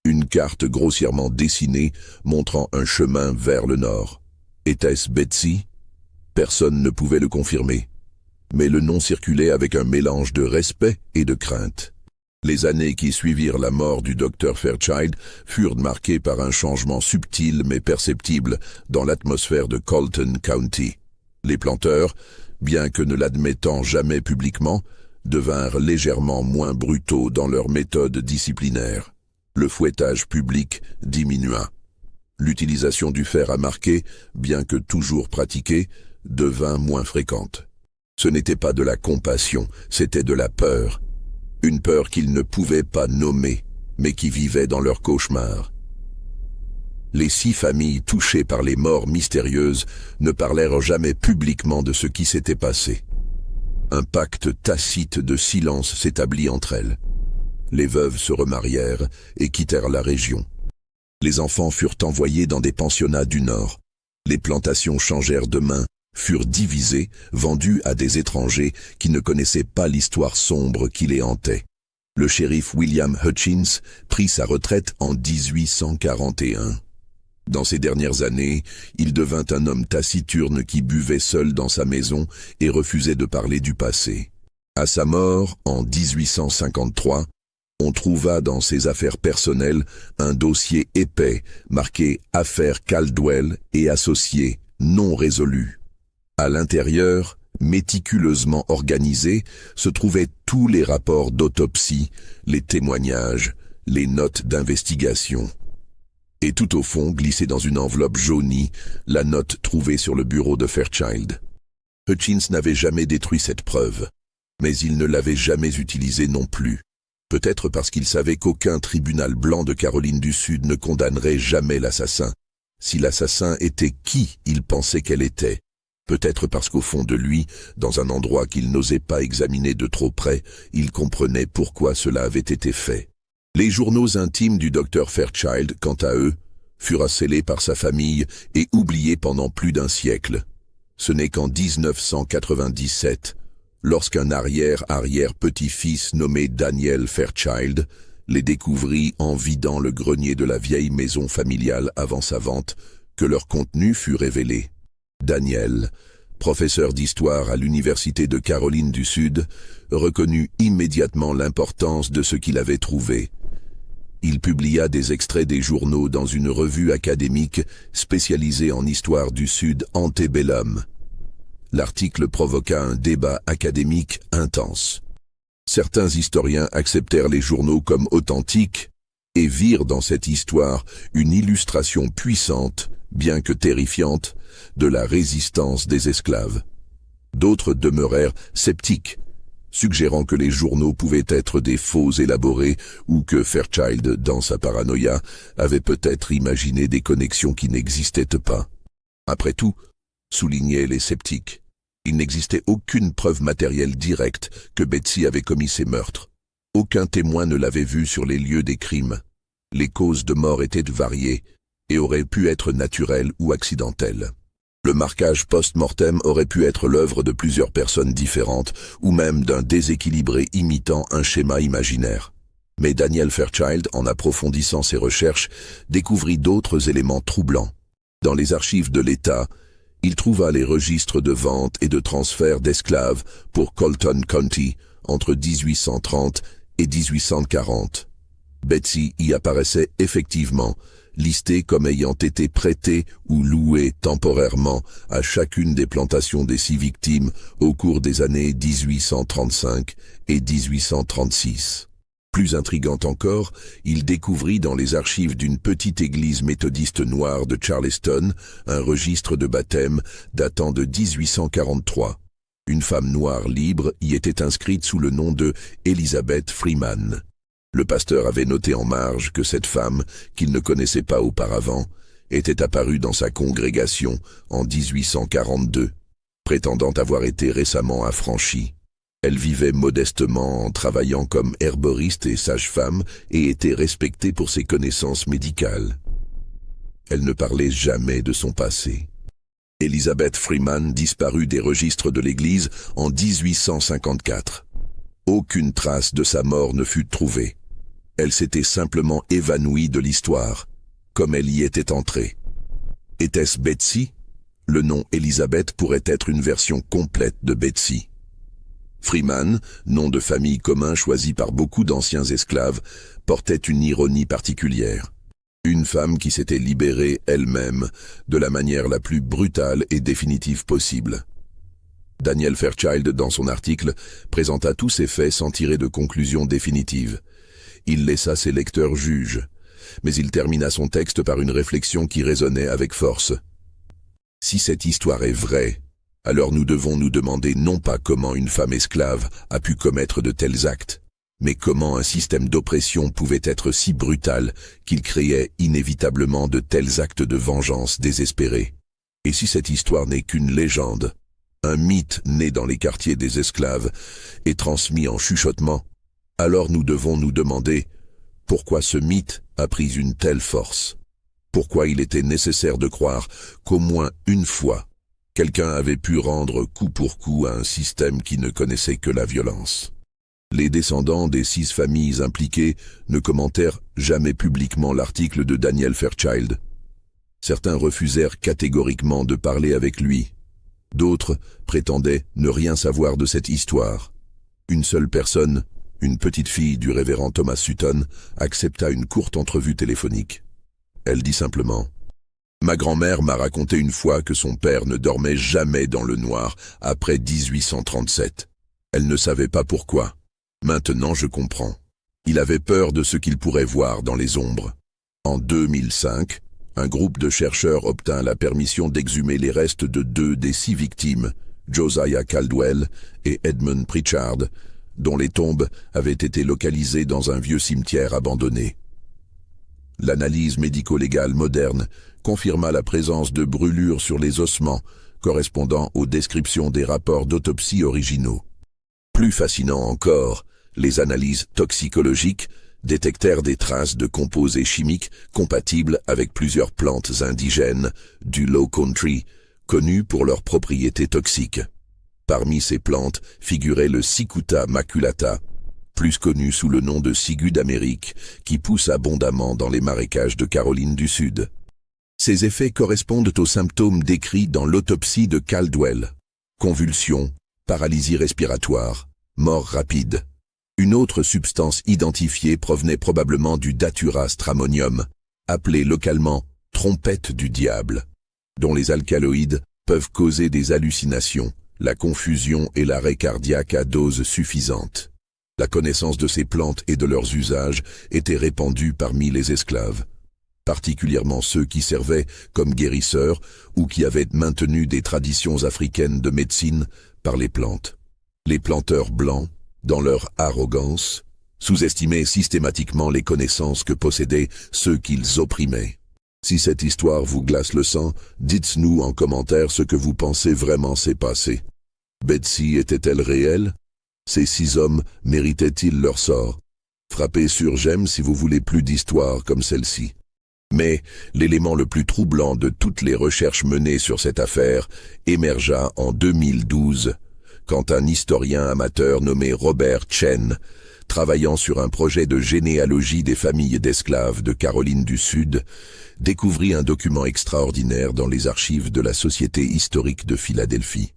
une carte grossièrement dessinée montrant un chemin vers le nord. Était-ce Betsy? Personne ne pouvait le confirmer. Mais le nom circulait avec un mélange de respect et de crainte. Les années qui suivirent la mort du docteur Fairchild furent marquées par un changement subtil mais perceptible dans l'atmosphère de Colton County. Les planteurs, bien que ne l'admettant jamais publiquement, devinrent légèrement moins brutaux dans leurs méthodes disciplinaires. Le fouettage public diminua. L'utilisation du fer à marquer, bien que toujours pratiquée, devint moins fréquente. Ce n'était pas de la compassion, c'était de la peur. Une peur qu'ils ne pouvaient pas nommer, mais qui vivait dans leurs cauchemars. Les 6 familles touchées par les morts mystérieuses ne parlèrent jamais publiquement de ce qui s'était passé. Un pacte tacite de silence s'établit entre elles. Les veuves se remarièrent et quittèrent la région. Les enfants furent envoyés dans des pensionnats du Nord. Les plantations changèrent de main, furent divisées, vendues à des étrangers qui ne connaissaient pas l'histoire sombre qui les hantait. Le shérif William Hutchins prit sa retraite en 1841. Dans ces dernières années, il devint un homme taciturne qui buvait seul dans sa maison et refusait de parler du passé. À sa mort, en 1853, on trouva dans ses affaires personnelles un dossier épais marqué « Affaire Caldwell et associés, non résolus ». À l'intérieur, méticuleusement organisés, se trouvaient tous les rapports d'autopsie, les témoignages, les notes d'investigation. Et tout au fond, glissée dans une enveloppe jaunie, la note trouvée sur le bureau de Fairchild. Hutchins n'avait jamais détruit cette preuve, mais il ne l'avait jamais utilisée non plus. Peut-être parce qu'il savait qu'aucun tribunal blanc de Caroline du Sud ne condamnerait jamais l'assassin. Si l'assassin était qui il pensait qu'elle était. Peut-être parce qu'au fond de lui, dans un endroit qu'il n'osait pas examiner de trop près, il comprenait pourquoi cela avait été fait. Les journaux intimes du docteur Fairchild, quant à eux, furent scellés par sa famille et oubliés pendant plus d'un siècle. Ce n'est qu'en 1997, lorsqu'un arrière-arrière-petit-fils nommé Daniel Fairchild les découvrit en vidant le grenier de la vieille maison familiale avant sa vente, que leur contenu fut révélé. Daniel, professeur d'histoire à l'Université de Caroline du Sud, reconnut immédiatement l'importance de ce qu'il avait trouvé. Il publia des extraits des journaux dans une revue académique spécialisée en histoire du Sud antebellum. L'article provoqua un débat académique intense. Certains historiens acceptèrent les journaux comme authentiques et virent dans cette histoire une illustration puissante, bien que terrifiante, de la résistance des esclaves. D'autres demeurèrent sceptiques, suggérant que les journaux pouvaient être des faux élaborés ou que Fairchild, dans sa paranoïa, avait peut-être imaginé des connexions qui n'existaient pas. Après tout, soulignaient les sceptiques, il n'existait aucune preuve matérielle directe que Betsy avait commis ces meurtres. Aucun témoin ne l'avait vue sur les lieux des crimes. Les causes de mort étaient variées et auraient pu être naturelles ou accidentelles. Le marquage post-mortem aurait pu être l'œuvre de plusieurs personnes différentes ou même d'un déséquilibré imitant un schéma imaginaire. Mais Daniel Fairchild, en approfondissant ses recherches, découvrit d'autres éléments troublants. Dans les archives de l'État, il trouva les registres de vente et de transfert d'esclaves pour Colton County entre 1830 et 1840. Betsy y apparaissait effectivement, listée comme ayant été prêtée ou louée temporairement à chacune des plantations des 6 victimes au cours des années 1835 et 1836. Plus intrigant encore, il découvrit dans les archives d'une petite église méthodiste noire de Charleston un registre de baptême datant de 1843. Une femme noire libre y était inscrite sous le nom de Elizabeth Freeman. Le pasteur avait noté en marge que cette femme, qu'il ne connaissait pas auparavant, était apparue dans sa congrégation en 1842, prétendant avoir été récemment affranchie. Elle vivait modestement en travaillant comme herboriste et sage-femme et était respectée pour ses connaissances médicales. Elle ne parlait jamais de son passé. Elizabeth Freeman disparut des registres de l'Église en 1854. Aucune trace de sa mort ne fut trouvée. Elle s'était simplement évanouie de l'histoire, comme elle y était entrée. Était-ce Betsy? Le nom Elizabeth pourrait être une version complète de Betsy. Freeman, nom de famille commun choisi par beaucoup d'anciens esclaves, portait une ironie particulière. Une femme qui s'était libérée elle-même de la manière la plus brutale et définitive possible. Daniel Fairchild, dans son article, présenta tous ces faits sans tirer de conclusion définitive. Il laissa ses lecteurs juges, mais il termina son texte par une réflexion qui résonnait avec force. Si cette histoire est vraie, alors nous devons nous demander non pas comment une femme esclave a pu commettre de tels actes, mais comment un système d'oppression pouvait être si brutal qu'il créait inévitablement de tels actes de vengeance désespérés. Et si cette histoire n'est qu'une légende, un mythe né dans les quartiers des esclaves et transmis en chuchotement, alors nous devons nous demander pourquoi ce mythe a pris une telle force. Pourquoi il était nécessaire de croire qu'au moins une fois, quelqu'un avait pu rendre coup pour coup à un système qui ne connaissait que la violence. Les descendants des 6 familles impliquées ne commentèrent jamais publiquement l'article de Daniel Fairchild. Certains refusèrent catégoriquement de parler avec lui. D'autres prétendaient ne rien savoir de cette histoire. Une seule personne, une petite fille du révérend Thomas Sutton, accepta une courte entrevue téléphonique. Elle dit simplement « Ma grand-mère m'a raconté une fois que son père ne dormait jamais dans le noir après 1837. Elle ne savait pas pourquoi. Maintenant je comprends. Il avait peur de ce qu'il pourrait voir dans les ombres. » En 2005, un groupe de chercheurs obtint la permission d'exhumer les restes de 2 des 6 victimes, Josiah Caldwell et Edmund Pritchard, dont les tombes avaient été localisées dans un vieux cimetière abandonné. L'analyse médico-légale moderne confirma la présence de brûlures sur les ossements, correspondant aux descriptions des rapports d'autopsie originaux. Plus fascinant encore, les analyses toxicologiques détectèrent des traces de composés chimiques compatibles avec plusieurs plantes indigènes du Low Country, connues pour leurs propriétés toxiques. Parmi ces plantes figurait le Cicuta maculata, plus connu sous le nom de cigu d'Amérique, qui pousse abondamment dans les marécages de Caroline du Sud. Ces effets correspondent aux symptômes décrits dans l'autopsie de Caldwell: convulsions, paralysie respiratoire, mort rapide. Une autre substance identifiée provenait probablement du Datura stramonium, appelé localement « trompette du diable », dont les alcaloïdes peuvent causer des hallucinations, la confusion et l'arrêt cardiaque à dose suffisante. La connaissance de ces plantes et de leurs usages était répandue parmi les esclaves, particulièrement ceux qui servaient comme guérisseurs ou qui avaient maintenu des traditions africaines de médecine par les plantes. Les planteurs blancs, dans leur arrogance, sous-estimaient systématiquement les connaissances que possédaient ceux qu'ils opprimaient. Si cette histoire vous glace le sang, dites-nous en commentaire ce que vous pensez vraiment s'est passé. Betsy était-elle réelle? Ces 6 hommes méritaient-ils leur sort? Frappez sur j'aime si vous voulez plus d'histoires comme celle-ci. Mais l'élément le plus troublant de toutes les recherches menées sur cette affaire émergea en 2012, quand un historien amateur nommé Robert Chen, travaillant sur un projet de généalogie des familles d'esclaves de Caroline du Sud, découvrit un document extraordinaire dans les archives de la Société historique de Philadelphie.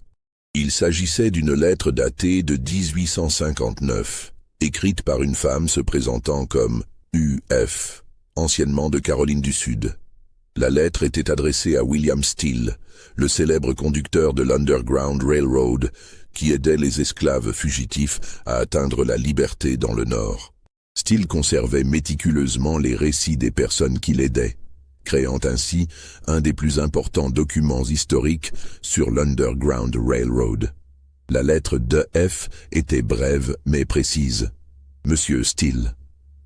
Il s'agissait d'une lettre datée de 1859, écrite par une femme se présentant comme U.F., anciennement de Caroline du Sud. La lettre était adressée à William Steele, le célèbre conducteur de l'Underground Railroad, qui aidait les esclaves fugitifs à atteindre la liberté dans le Nord. Steele conservait méticuleusement les récits des personnes qui l'aidaient, créant ainsi un des plus importants documents historiques sur l'Underground Railroad. La lettre de F était brève mais précise. « Monsieur Steele,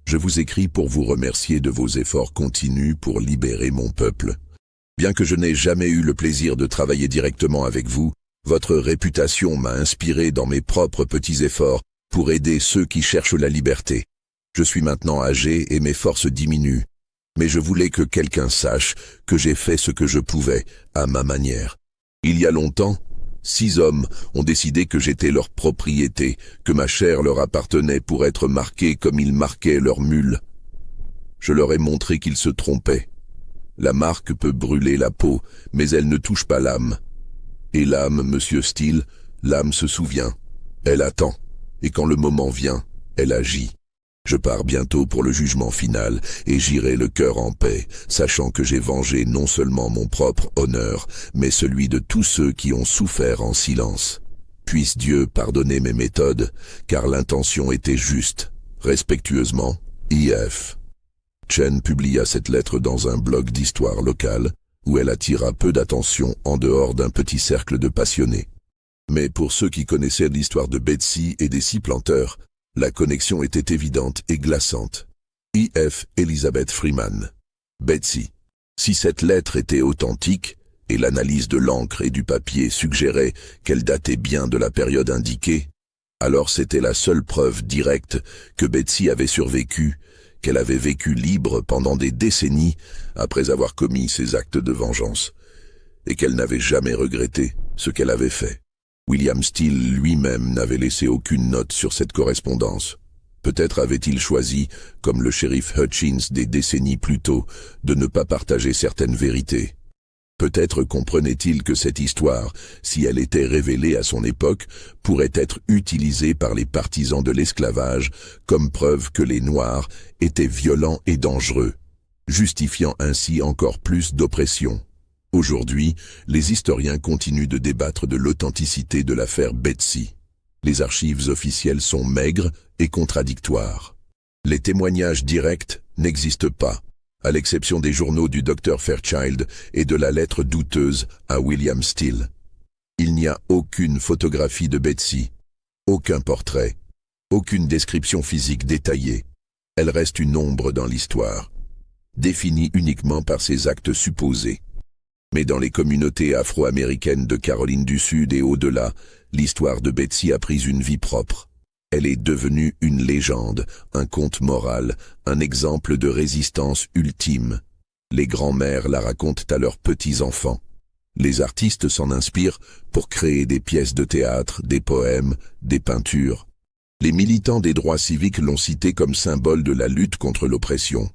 je vous écris pour vous remercier de vos efforts continus pour libérer mon peuple. Bien que je n'ai jamais eu le plaisir de travailler directement avec vous, votre réputation m'a inspiré dans mes propres petits efforts pour aider ceux qui cherchent la liberté. Je suis maintenant âgé et mes forces diminuent, mais je voulais que quelqu'un sache que j'ai fait ce que je pouvais, à ma manière. Il y a longtemps, 6 hommes ont décidé que j'étais leur propriété, que ma chair leur appartenait pour être marquée comme ils marquaient leurs mules. Je leur ai montré qu'ils se trompaient. La marque peut brûler la peau, mais elle ne touche pas l'âme. Et l'âme, monsieur Steele, l'âme se souvient, elle attend, et quand le moment vient, elle agit. Je pars bientôt pour le jugement final, et j'irai le cœur en paix, sachant que j'ai vengé non seulement mon propre honneur, mais celui de tous ceux qui ont souffert en silence. Puisse Dieu pardonner mes méthodes, car l'intention était juste. Respectueusement, I.F. Chen publia cette lettre dans un blog d'histoire locale, où elle attira peu d'attention en dehors d'un petit cercle de passionnés. Mais pour ceux qui connaissaient l'histoire de Betsy et des 6 planteurs, la connexion était évidente et glaçante. I.F. Elizabeth Freeman. Betsy. Si cette lettre était authentique, et l'analyse de l'encre et du papier suggérait qu'elle datait bien de la période indiquée, alors c'était la seule preuve directe que Betsy avait survécu, qu'elle avait vécu libre pendant des décennies après avoir commis ses actes de vengeance, et qu'elle n'avait jamais regretté ce qu'elle avait fait. William Steele lui-même n'avait laissé aucune note sur cette correspondance. Peut-être avait-il choisi, comme le shérif Hutchins des décennies plus tôt, de ne pas partager certaines vérités. Peut-être comprenait-il que cette histoire, si elle était révélée à son époque, pourrait être utilisée par les partisans de l'esclavage comme preuve que les Noirs étaient violents et dangereux, justifiant ainsi encore plus d'oppression. Aujourd'hui, les historiens continuent de débattre de l'authenticité de l'affaire Betsy. Les archives officielles sont maigres et contradictoires. Les témoignages directs n'existent pas, à l'exception des journaux du Dr Fairchild et de la lettre douteuse à William Steele. Il n'y a aucune photographie de Betsy, aucun portrait, aucune description physique détaillée. Elle reste une ombre dans l'histoire, définie uniquement par ses actes supposés. Mais dans les communautés afro-américaines de Caroline du Sud et au-delà, l'histoire de Betsy a pris une vie propre. Elle est devenue une légende, un conte moral, un exemple de résistance ultime. Les grands-mères la racontent à leurs petits-enfants. Les artistes s'en inspirent pour créer des pièces de théâtre, des poèmes, des peintures. Les militants des droits civiques l'ont citée comme symbole de la lutte contre l'oppression.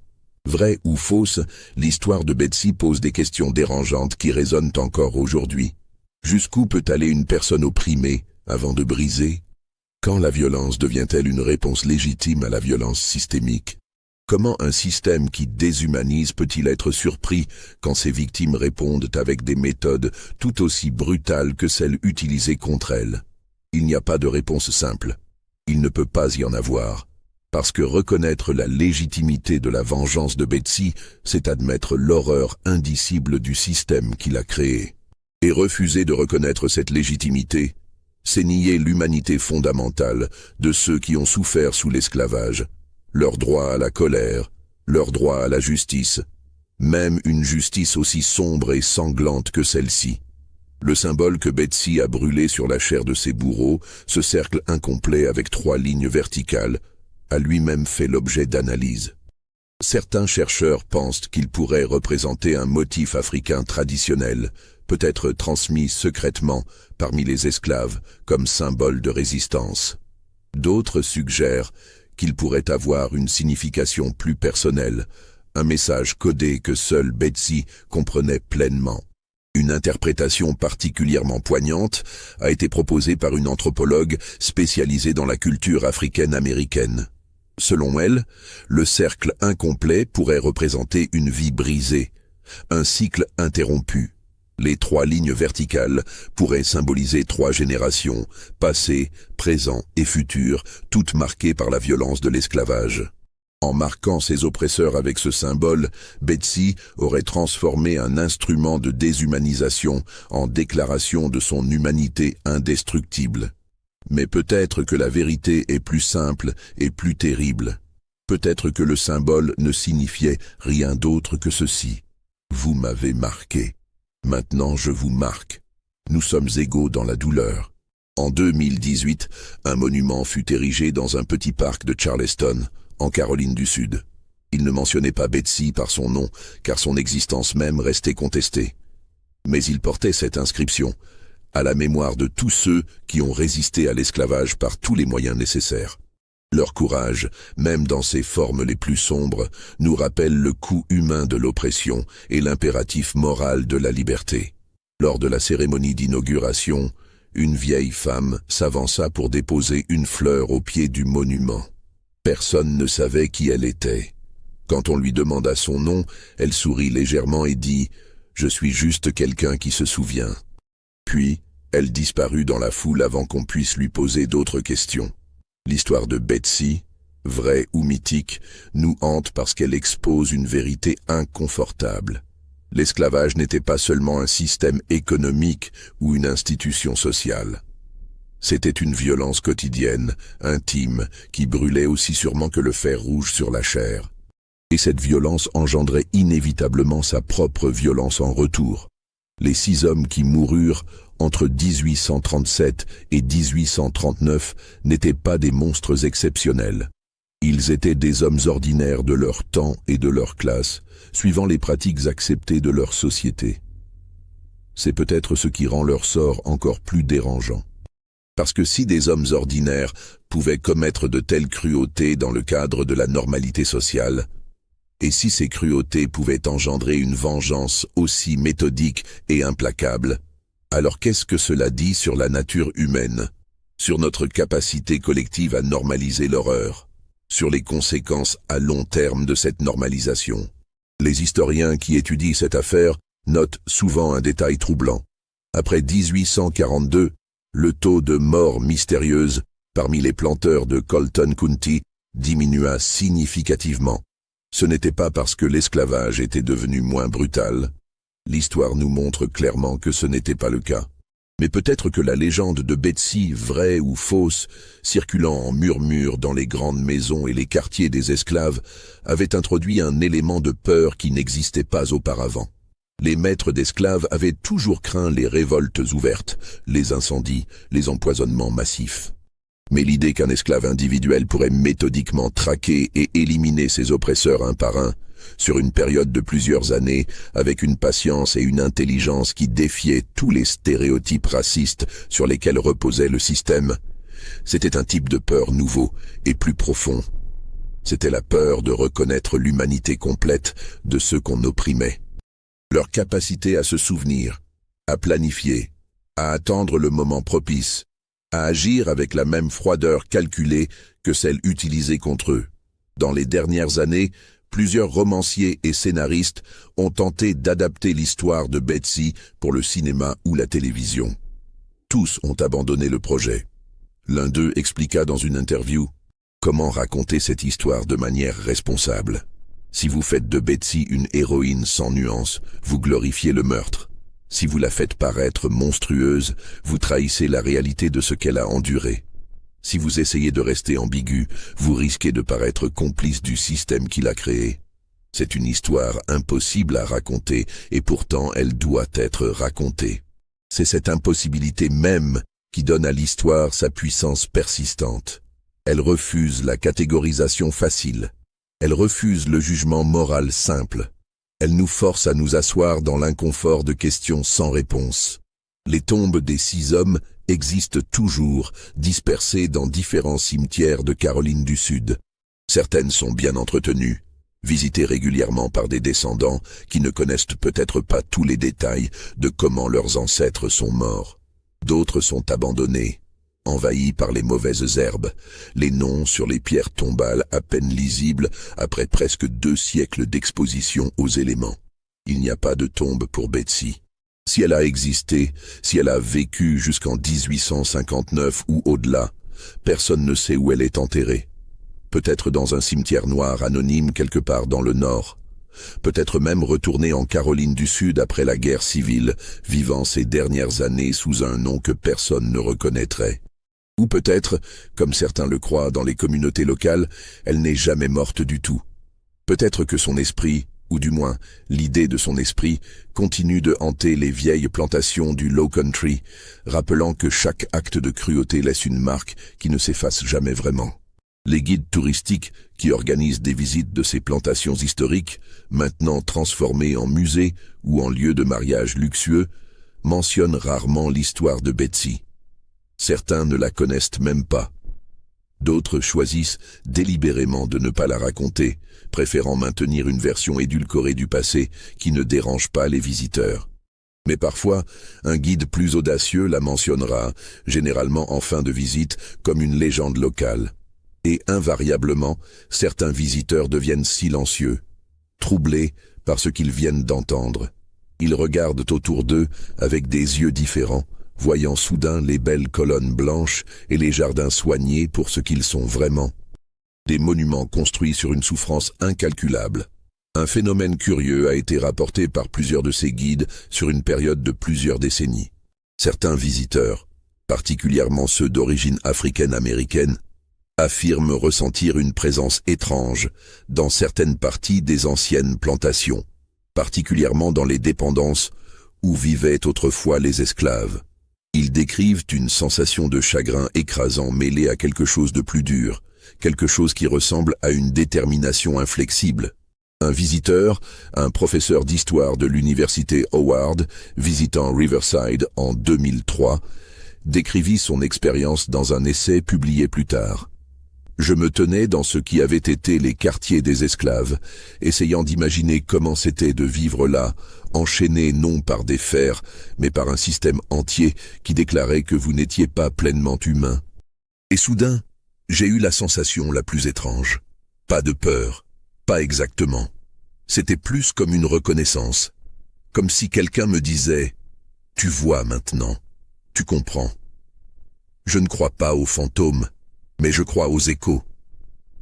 Vraie ou fausse, l'histoire de Betsy pose des questions dérangeantes qui résonnent encore aujourd'hui. Jusqu'où peut aller une personne opprimée avant de briser? Quand la violence devient-elle une réponse légitime à la violence systémique? Comment un système qui déshumanise peut-il être surpris quand ses victimes répondent avec des méthodes tout aussi brutales que celles utilisées contre elles? Il n'y a pas de réponse simple. Il ne peut pas y en avoir. Parce que reconnaître la légitimité de la vengeance de Betsy, c'est admettre l'horreur indicible du système qui l'a créée. Et refuser de reconnaître cette légitimité, c'est nier l'humanité fondamentale de ceux qui ont souffert sous l'esclavage, leur droit à la colère, leur droit à la justice, même une justice aussi sombre et sanglante que celle-ci. Le symbole que Betsy a brûlé sur la chair de ses bourreaux, ce cercle incomplet avec 3 lignes verticales, a lui-même fait l'objet d'analyses. Certains chercheurs pensent qu'il pourrait représenter un motif africain traditionnel, peut-être transmis secrètement parmi les esclaves comme symbole de résistance. D'autres suggèrent qu'il pourrait avoir une signification plus personnelle, un message codé que seule Betsy comprenait pleinement. Une interprétation particulièrement poignante a été proposée par une anthropologue spécialisée dans la culture africaine-américaine. Selon elle, le cercle incomplet pourrait représenter une vie brisée, un cycle interrompu. Les 3 lignes verticales pourraient symboliser 3 générations, passé, présent et futur, toutes marquées par la violence de l'esclavage. En marquant ses oppresseurs avec ce symbole, Betsy aurait transformé un instrument de déshumanisation en déclaration de son humanité indestructible. Mais peut-être que la vérité est plus simple et plus terrible. Peut-être que le symbole ne signifiait rien d'autre que ceci. Vous m'avez marqué. Maintenant je vous marque. Nous sommes égaux dans la douleur. En 2018, un monument fut érigé dans un petit parc de Charleston, en Caroline du Sud. Il ne mentionnait pas Betsy par son nom, car son existence même restait contestée. Mais il portait cette inscription, à la mémoire de tous ceux qui ont résisté à l'esclavage par tous les moyens nécessaires. Leur courage, même dans ses formes les plus sombres, nous rappelle le coût humain de l'oppression et l'impératif moral de la liberté. Lors de la cérémonie d'inauguration, une vieille femme s'avança pour déposer une fleur au pied du monument. Personne ne savait qui elle était. Quand on lui demanda son nom, elle sourit légèrement et dit « Je suis juste quelqu'un qui se souvient ». Puis, elle disparut dans la foule avant qu'on puisse lui poser d'autres questions. L'histoire de Betsy, vraie ou mythique, nous hante parce qu'elle expose une vérité inconfortable. L'esclavage n'était pas seulement un système économique ou une institution sociale. C'était une violence quotidienne, intime, qui brûlait aussi sûrement que le fer rouge sur la chair. Et cette violence engendrait inévitablement sa propre violence en retour. Les 6 hommes qui moururent entre 1837 et 1839 n'étaient pas des monstres exceptionnels. Ils étaient des hommes ordinaires de leur temps et de leur classe, suivant les pratiques acceptées de leur société. C'est peut-être ce qui rend leur sort encore plus dérangeant. Parce que si des hommes ordinaires pouvaient commettre de telles cruautés dans le cadre de la normalité sociale, et si ces cruautés pouvaient engendrer une vengeance aussi méthodique et implacable, alors qu'est-ce que cela dit sur la nature humaine, sur notre capacité collective à normaliser l'horreur, sur les conséquences à long terme de cette normalisation? Les historiens qui étudient cette affaire notent souvent un détail troublant. Après 1842, le taux de morts mystérieuses parmi les planteurs de Colton County diminua significativement. Ce n'était pas parce que l'esclavage était devenu moins brutal. L'histoire nous montre clairement que ce n'était pas le cas. Mais peut-être que la légende de Betsy, vraie ou fausse, circulant en murmure dans les grandes maisons et les quartiers des esclaves, avait introduit un élément de peur qui n'existait pas auparavant. Les maîtres d'esclaves avaient toujours craint les révoltes ouvertes, les incendies, les empoisonnements massifs. Mais l'idée qu'un esclave individuel pourrait méthodiquement traquer et éliminer ses oppresseurs un par un, sur une période de plusieurs années, avec une patience et une intelligence qui défiaient tous les stéréotypes racistes sur lesquels reposait le système, c'était un type de peur nouveau et plus profond. C'était la peur de reconnaître l'humanité complète de ceux qu'on opprimait. Leur capacité à se souvenir, à planifier, à attendre le moment propice, à agir avec la même froideur calculée que celle utilisée contre eux. Dans les dernières années, plusieurs romanciers et scénaristes ont tenté d'adapter l'histoire de Betsy pour le cinéma ou la télévision. Tous ont abandonné le projet. L'un d'eux expliqua dans une interview comment raconter cette histoire de manière responsable. Si vous faites de Betsy une héroïne sans nuance, vous glorifiez le meurtre. Si vous la faites paraître monstrueuse, vous trahissez la réalité de ce qu'elle a enduré. Si vous essayez de rester ambigu, vous risquez de paraître complice du système qui l'a créé. C'est une histoire impossible à raconter et pourtant elle doit être racontée. C'est cette impossibilité même qui donne à l'histoire sa puissance persistante. Elle refuse la catégorisation facile. Elle refuse le jugement moral simple. Elle nous force à nous asseoir dans l'inconfort de questions sans réponse. Les tombes des 6 hommes existent toujours, dispersées dans différents cimetières de Caroline du Sud. Certaines sont bien entretenues, visitées régulièrement par des descendants qui ne connaissent peut-être pas tous les détails de comment leurs ancêtres sont morts. D'autres sont abandonnées, envahies par les mauvaises herbes, les noms sur les pierres tombales à peine lisibles après presque 2 siècles d'exposition aux éléments. Il n'y a pas de tombe pour Betsy. Si elle a existé, si elle a vécu jusqu'en 1859 ou au-delà, personne ne sait où elle est enterrée. Peut-être dans un cimetière noir anonyme quelque part dans le nord. Peut-être même retournée en Caroline du Sud après la guerre civile, vivant ses dernières années sous un nom que personne ne reconnaîtrait. Ou peut-être, comme certains le croient dans les communautés locales, elle n'est jamais morte du tout. Peut-être que son esprit, ou du moins l'idée de son esprit, continue de hanter les vieilles plantations du Low Country, rappelant que chaque acte de cruauté laisse une marque qui ne s'efface jamais vraiment. Les guides touristiques qui organisent des visites de ces plantations historiques, maintenant transformées en musées ou en lieux de mariage luxueux, mentionnent rarement l'histoire de Betsy. Certains ne la connaissent même pas. D'autres choisissent délibérément de ne pas la raconter, préférant maintenir une version édulcorée du passé qui ne dérange pas les visiteurs. Mais parfois, un guide plus audacieux la mentionnera, généralement en fin de visite, comme une légende locale. Et invariablement, certains visiteurs deviennent silencieux, troublés par ce qu'ils viennent d'entendre. Ils regardent autour d'eux avec des yeux différents, voyant soudain les belles colonnes blanches et les jardins soignés pour ce qu'ils sont vraiment. Des monuments construits sur une souffrance incalculable. Un phénomène curieux a été rapporté par plusieurs de ces guides sur une période de plusieurs décennies. Certains visiteurs, particulièrement ceux d'origine africaine-américaine, affirment ressentir une présence étrange dans certaines parties des anciennes plantations, particulièrement dans les dépendances où vivaient autrefois les esclaves. Ils décrivent une sensation de chagrin écrasant mêlée à quelque chose de plus dur, quelque chose qui ressemble à une détermination inflexible. Un visiteur, un professeur d'histoire de l'université Howard, visitant Riverside en 2003, décrivit son expérience dans un essai publié plus tard. Je me tenais dans ce qui avait été les quartiers des esclaves, essayant d'imaginer comment c'était de vivre là, enchaîné non par des fers, mais par un système entier qui déclarait que vous n'étiez pas pleinement humain. Et soudain, j'ai eu la sensation la plus étrange. Pas de peur, pas exactement. C'était plus comme une reconnaissance, comme si quelqu'un me disait « Tu vois maintenant, tu comprends. Je ne crois pas aux fantômes, mais je crois aux échos. »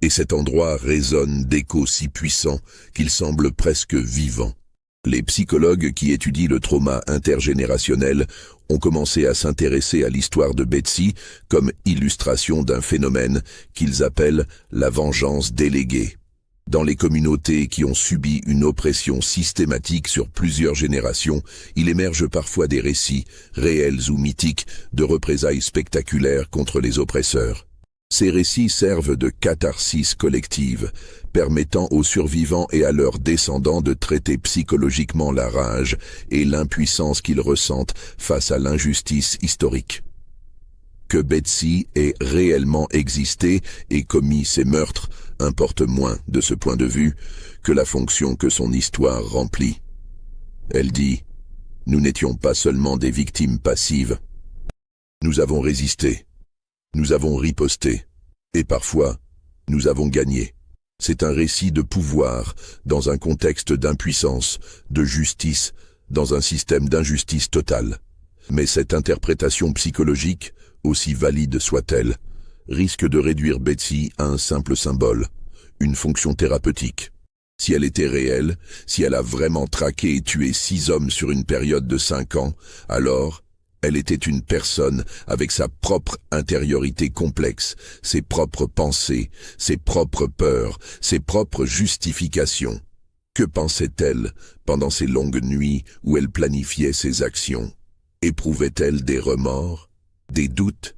Et cet endroit résonne d'échos si puissants qu'il semble presque vivant. Les psychologues qui étudient le trauma intergénérationnel ont commencé à s'intéresser à l'histoire de Betsy comme illustration d'un phénomène qu'ils appellent la vengeance déléguée. Dans les communautés qui ont subi une oppression systématique sur plusieurs générations, il émerge parfois des récits, réels ou mythiques, de représailles spectaculaires contre les oppresseurs. Ces récits servent de catharsis collective, permettant aux survivants et à leurs descendants de traiter psychologiquement la rage et l'impuissance qu'ils ressentent face à l'injustice historique. Que Betsy ait réellement existé et commis ces meurtres importe moins, de ce point de vue, que la fonction que son histoire remplit. Elle dit « Nous n'étions pas seulement des victimes passives. Nous avons résisté. Nous avons riposté. Et parfois, nous avons gagné. » C'est un récit de pouvoir, dans un contexte d'impuissance, de justice, dans un système d'injustice totale. Mais cette interprétation psychologique, aussi valide soit-elle, risque de réduire Betsy à un simple symbole, une fonction thérapeutique. Si elle était réelle, si elle a vraiment traqué et tué 6 hommes sur une période de 5 ans, alors elle était une personne avec sa propre intériorité complexe, ses propres pensées, ses propres peurs, ses propres justifications. Que pensait-elle pendant ces longues nuits où elle planifiait ses actions? Éprouvait-elle des remords, des doutes?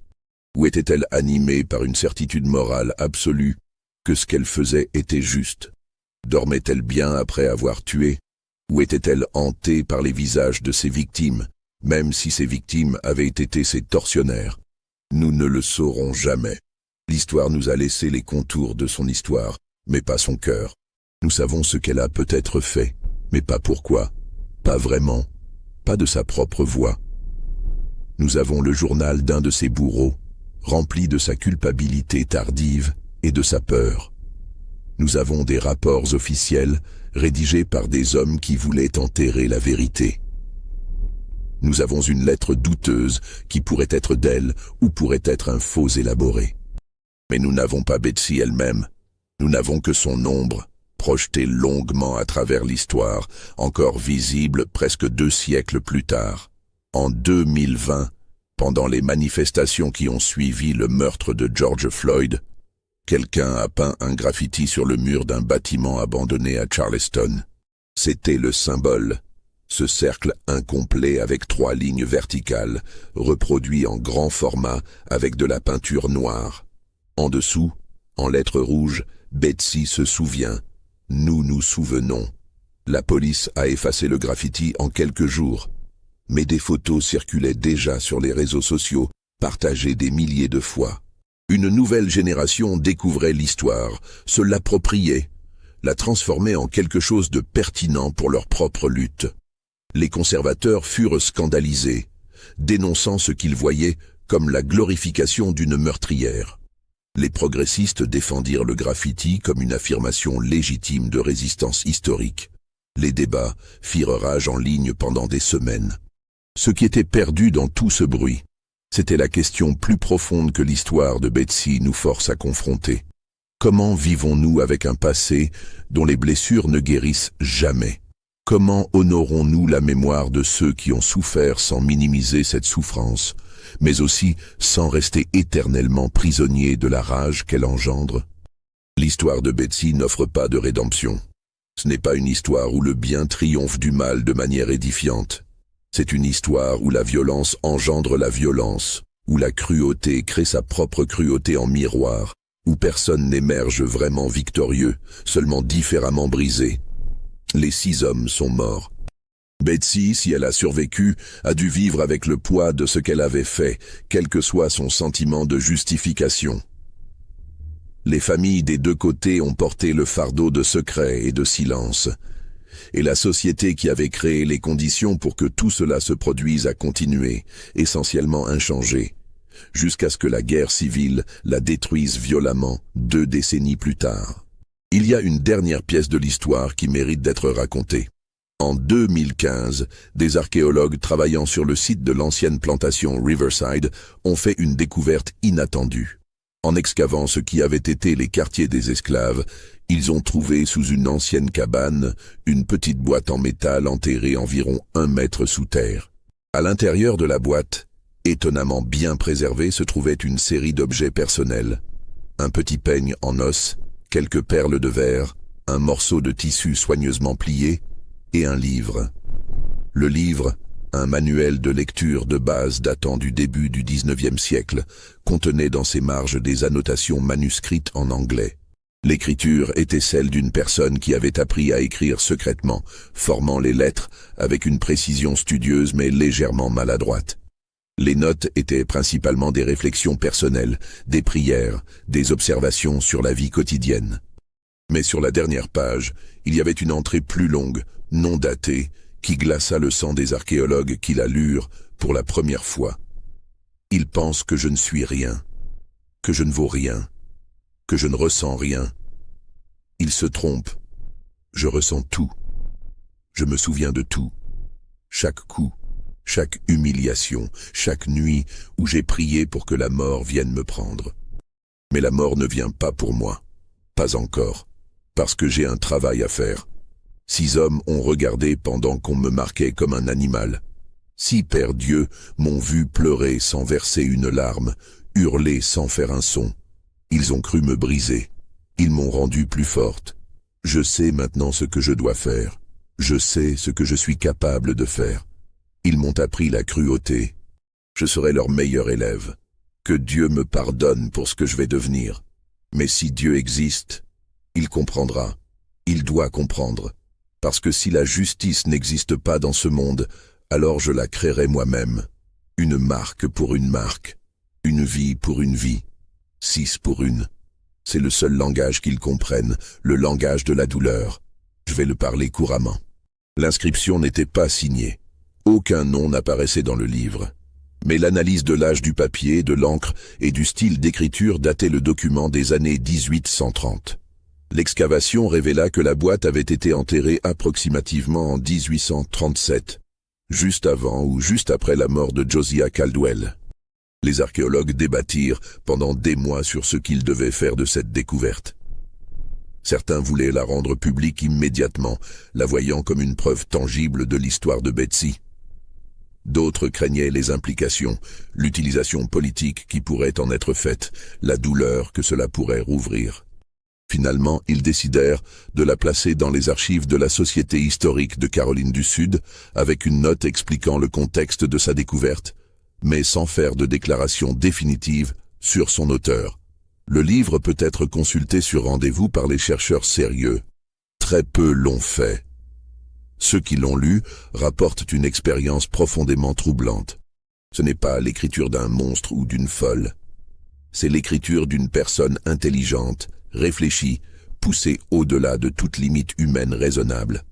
Ou était-elle animée par une certitude morale absolue que ce qu'elle faisait était juste? Dormait-elle bien après avoir tué? Ou était-elle hantée par les visages de ses victimes, même si ces victimes avaient été ses tortionnaires? Nous ne le saurons jamais. L'histoire nous a laissé les contours de son histoire, mais pas son cœur. Nous savons ce qu'elle a peut-être fait, mais pas pourquoi, pas vraiment, pas de sa propre voix. Nous avons le journal d'un de ses bourreaux, rempli de sa culpabilité tardive et de sa peur. Nous avons des rapports officiels rédigés par des hommes qui voulaient enterrer la vérité. Nous avons une lettre douteuse qui pourrait être d'elle ou pourrait être un faux élaboré. Mais nous n'avons pas Betsy elle-même. Nous n'avons que son ombre, projetée longuement à travers l'histoire, encore visible presque 2 siècles plus tard. En 2020, pendant les manifestations qui ont suivi le meurtre de George Floyd, quelqu'un a peint un graffiti sur le mur d'un bâtiment abandonné à Charleston. C'était le symbole, ce cercle incomplet avec 3 lignes verticales, reproduit en grand format avec de la peinture noire. En dessous, en lettres rouges, Betsy se souvient. Nous nous souvenons. La police a effacé le graffiti en quelques jours, mais des photos circulaient déjà sur les réseaux sociaux, partagées des milliers de fois. Une nouvelle génération découvrait l'histoire, se l'appropriait, la transformait en quelque chose de pertinent pour leur propre lutte. Les conservateurs furent scandalisés, dénonçant ce qu'ils voyaient comme la glorification d'une meurtrière. Les progressistes défendirent le graffiti comme une affirmation légitime de résistance historique. Les débats firent rage en ligne pendant des semaines. Ce qui était perdu dans tout ce bruit, c'était la question plus profonde que l'histoire de Betsy nous force à confronter. Comment vivons-nous avec un passé dont les blessures ne guérissent jamais? Comment honorons-nous la mémoire de ceux qui ont souffert sans minimiser cette souffrance, mais aussi sans rester éternellement prisonniers de la rage qu'elle engendre? L'histoire de Betsy n'offre pas de rédemption. Ce n'est pas une histoire où le bien triomphe du mal de manière édifiante. C'est une histoire où la violence engendre la violence, où la cruauté crée sa propre cruauté en miroir, où personne n'émerge vraiment victorieux, seulement différemment brisé. Les 6 hommes sont morts. Betsy, si elle a survécu, a dû vivre avec le poids de ce qu'elle avait fait, quel que soit son sentiment de justification. Les familles des 2 côtés ont porté le fardeau de secret et de silence. Et la société qui avait créé les conditions pour que tout cela se produise a continué, essentiellement inchangé, jusqu'à ce que la guerre civile la détruise violemment 2 décennies plus tard. Il y a une dernière pièce de l'histoire qui mérite d'être racontée. En 2015, des archéologues travaillant sur le site de l'ancienne plantation Riverside ont fait une découverte inattendue. En excavant ce qui avait été les quartiers des esclaves, ils ont trouvé sous une ancienne cabane une petite boîte en métal enterrée environ 1 mètre sous terre. À l'intérieur de la boîte, étonnamment bien préservée, se trouvait une série d'objets personnels. Un petit peigne en os, quelques perles de verre, un morceau de tissu soigneusement plié et un livre. Le livre, Un manuel de lecture de base datant du début du XIXe siècle contenait dans ses marges des annotations manuscrites en anglais. L'écriture était celle d'une personne qui avait appris à écrire secrètement, formant les lettres avec une précision studieuse mais légèrement maladroite. Les notes étaient principalement des réflexions personnelles, des prières, des observations sur la vie quotidienne. Mais sur la dernière page, il y avait une entrée plus longue, non datée, qui glaça le sang des archéologues qui la lurent pour la première fois. Ils pensent que je ne suis rien, que je ne vaux rien, que je ne ressens rien. Ils se trompent. Je ressens tout. Je me souviens de tout. Chaque coup, chaque humiliation, chaque nuit où j'ai prié pour que la mort vienne me prendre. Mais la mort ne vient pas pour moi. Pas encore. Parce que j'ai un travail à faire. 6 hommes ont regardé pendant qu'on me marquait comme un animal. 6 pères Dieu m'ont vu pleurer sans verser une larme, hurler sans faire un son. Ils ont cru me briser. Ils m'ont rendu plus forte. Je sais maintenant ce que je dois faire. Je sais ce que je suis capable de faire. Ils m'ont appris la cruauté. Je serai leur meilleur élève. Que Dieu me pardonne pour ce que je vais devenir. Mais si Dieu existe, il comprendra. Il doit comprendre. Parce que si la justice n'existe pas dans ce monde, alors je la créerai moi-même. Une marque pour une marque. Une vie pour une vie. 6 pour une. C'est le seul langage qu'ils comprennent, le langage de la douleur. Je vais le parler couramment. L'inscription n'était pas signée. Aucun nom n'apparaissait dans le livre. Mais l'analyse de l'âge du papier, de l'encre et du style d'écriture datait le document des années 1830. L'excavation révéla que la boîte avait été enterrée approximativement en 1837, juste avant ou juste après la mort de Josiah Caldwell. Les archéologues débattirent pendant des mois sur ce qu'ils devaient faire de cette découverte. Certains voulaient la rendre publique immédiatement, la voyant comme une preuve tangible de l'histoire de Betsy. D'autres craignaient les implications, l'utilisation politique qui pourrait en être faite, la douleur que cela pourrait rouvrir. Finalement, ils décidèrent de la placer dans les archives de la Société historique de Caroline du Sud, avec une note expliquant le contexte de sa découverte, mais sans faire de déclaration définitive sur son auteur. Le livre peut être consulté sur rendez-vous par les chercheurs sérieux. Très peu l'ont fait. Ceux qui l'ont lu rapportent une expérience profondément troublante. Ce n'est pas l'écriture d'un monstre ou d'une folle. C'est l'écriture d'une personne intelligente, réfléchie, poussée au-delà de toute limite humaine raisonnable.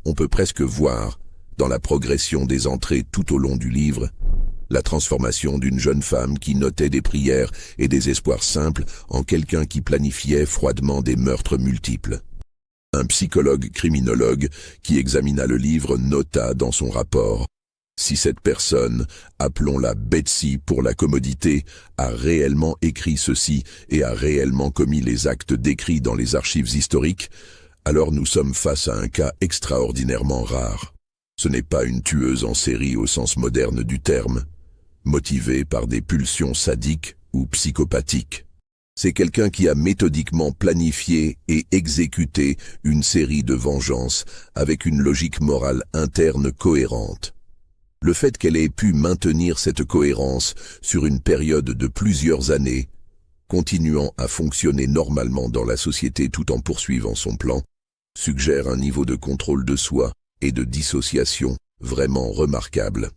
On peut presque voir, dans la progression des entrées tout au long du livre, la transformation d'une jeune femme qui notait des prières et des espoirs simples en quelqu'un qui planifiait froidement des meurtres multiples. Un psychologue criminologue qui examina le livre nota dans son rapport: si cette personne, appelons-la Betsy pour la commodité, a réellement écrit ceci et a réellement commis les actes décrits dans les archives historiques, alors nous sommes face à un cas extraordinairement rare. Ce n'est pas une tueuse en série au sens moderne du terme, motivée par des pulsions sadiques ou psychopathiques. C'est quelqu'un qui a méthodiquement planifié et exécuté une série de vengeances avec une logique morale interne cohérente. Le fait qu'elle ait pu maintenir cette cohérence sur une période de plusieurs années, continuant à fonctionner normalement dans la société tout en poursuivant son plan, suggère un niveau de contrôle de soi et de dissociation vraiment remarquable.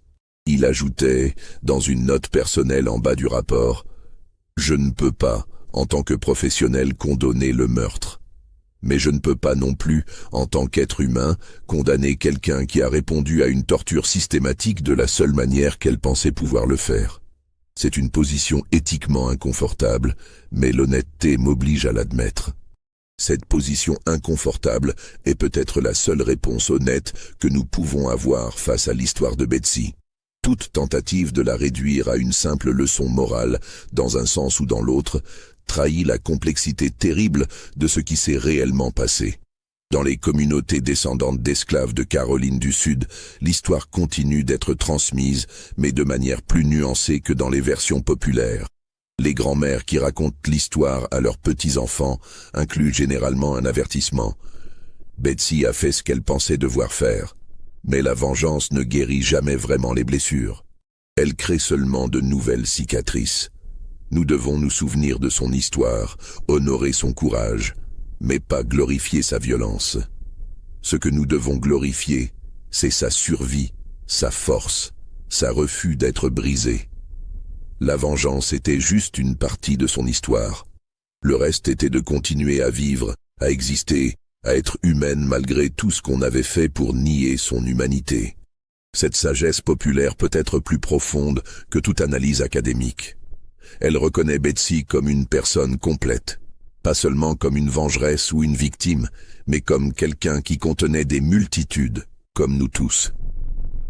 Il ajoutait, dans une note personnelle en bas du rapport, « Je ne peux pas, en tant que professionnel, condamner le meurtre. Mais je ne peux pas non plus, en tant qu'être humain, condamner quelqu'un qui a répondu à une torture systématique de la seule manière qu'elle pensait pouvoir le faire. C'est une position éthiquement inconfortable, mais l'honnêteté m'oblige à l'admettre. Cette position inconfortable est peut-être la seule réponse honnête que nous pouvons avoir face à l'histoire de Betsy. Toute tentative de la réduire à une simple leçon morale, dans un sens ou dans l'autre, trahit la complexité terrible de ce qui s'est réellement passé. Dans les communautés descendantes d'esclaves de Caroline du Sud, l'histoire continue d'être transmise, mais de manière plus nuancée que dans les versions populaires. Les grands-mères qui racontent l'histoire à leurs petits-enfants incluent généralement un avertissement. Betsy a fait ce qu'elle pensait devoir faire, Mais la vengeance ne guérit jamais vraiment les blessures. Elle crée seulement de nouvelles cicatrices. Nous devons nous souvenir de son histoire, honorer son courage, mais pas glorifier sa violence. Ce que nous devons glorifier, c'est sa survie, sa force, sa refus d'être brisé. La vengeance était juste une partie de son histoire. Le reste était de continuer à vivre, à exister, à être humaine malgré tout ce qu'on avait fait pour nier son humanité. Cette sagesse populaire peut être plus profonde que toute analyse académique. Elle reconnaît Betsy comme une personne complète, pas seulement comme une vengeresse ou une victime, mais comme quelqu'un qui contenait des multitudes, comme nous tous.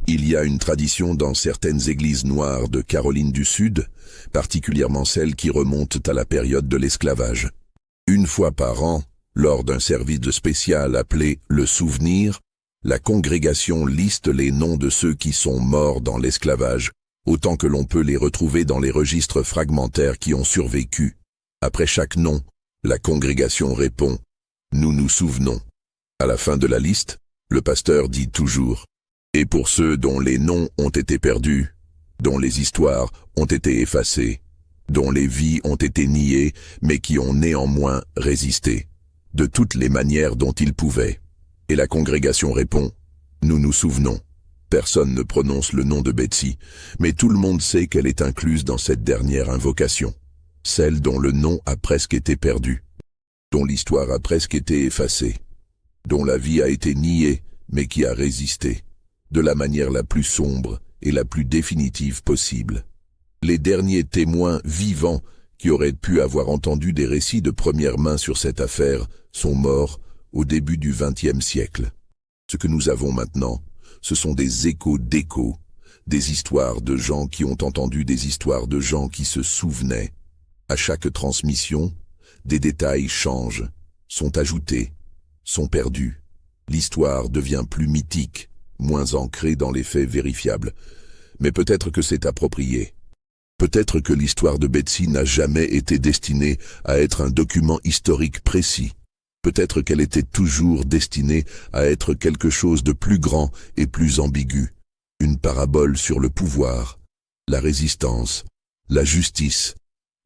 Il y a une tradition dans certaines églises noires de Caroline du Sud, particulièrement celles qui remontent à la période de l'esclavage. Une fois par an, lors d'un service spécial appelé « Le Souvenir », la congrégation liste les noms de ceux qui sont morts dans l'esclavage, autant que l'on peut les retrouver dans les registres fragmentaires qui ont survécu. Après chaque nom, la congrégation répond « Nous nous souvenons ». À la fin de la liste, le pasteur dit toujours « Et pour ceux dont les noms ont été perdus, dont les histoires ont été effacées, dont les vies ont été niées, mais qui ont néanmoins résisté, de toutes les manières dont ils pouvaient. » Et la congrégation répond « Nous nous souvenons ». Personne ne prononce le nom de Betsy, mais tout le monde sait qu'elle est incluse dans cette dernière invocation, celle dont le nom a presque été perdu, dont l'histoire a presque été effacée, dont la vie a été niée, mais qui a résisté, de la manière la plus sombre et la plus définitive possible. Les derniers témoins vivants qui auraient pu avoir entendu des récits de première main sur cette affaire sont morts au début du XXe siècle. Ce que nous avons maintenant, ce sont des échos d'échos, des histoires de gens qui ont entendu des histoires de gens qui se souvenaient. À chaque transmission, des détails changent, sont ajoutés, sont perdus. L'histoire devient plus mythique, moins ancrée dans les faits vérifiables. Mais peut-être que c'est approprié. Peut-être que l'histoire de Betsy n'a jamais été destinée à être un document historique précis. Peut-être qu'elle était toujours destinée à être quelque chose de plus grand et plus ambigu. Une parabole sur le pouvoir, la résistance, la justice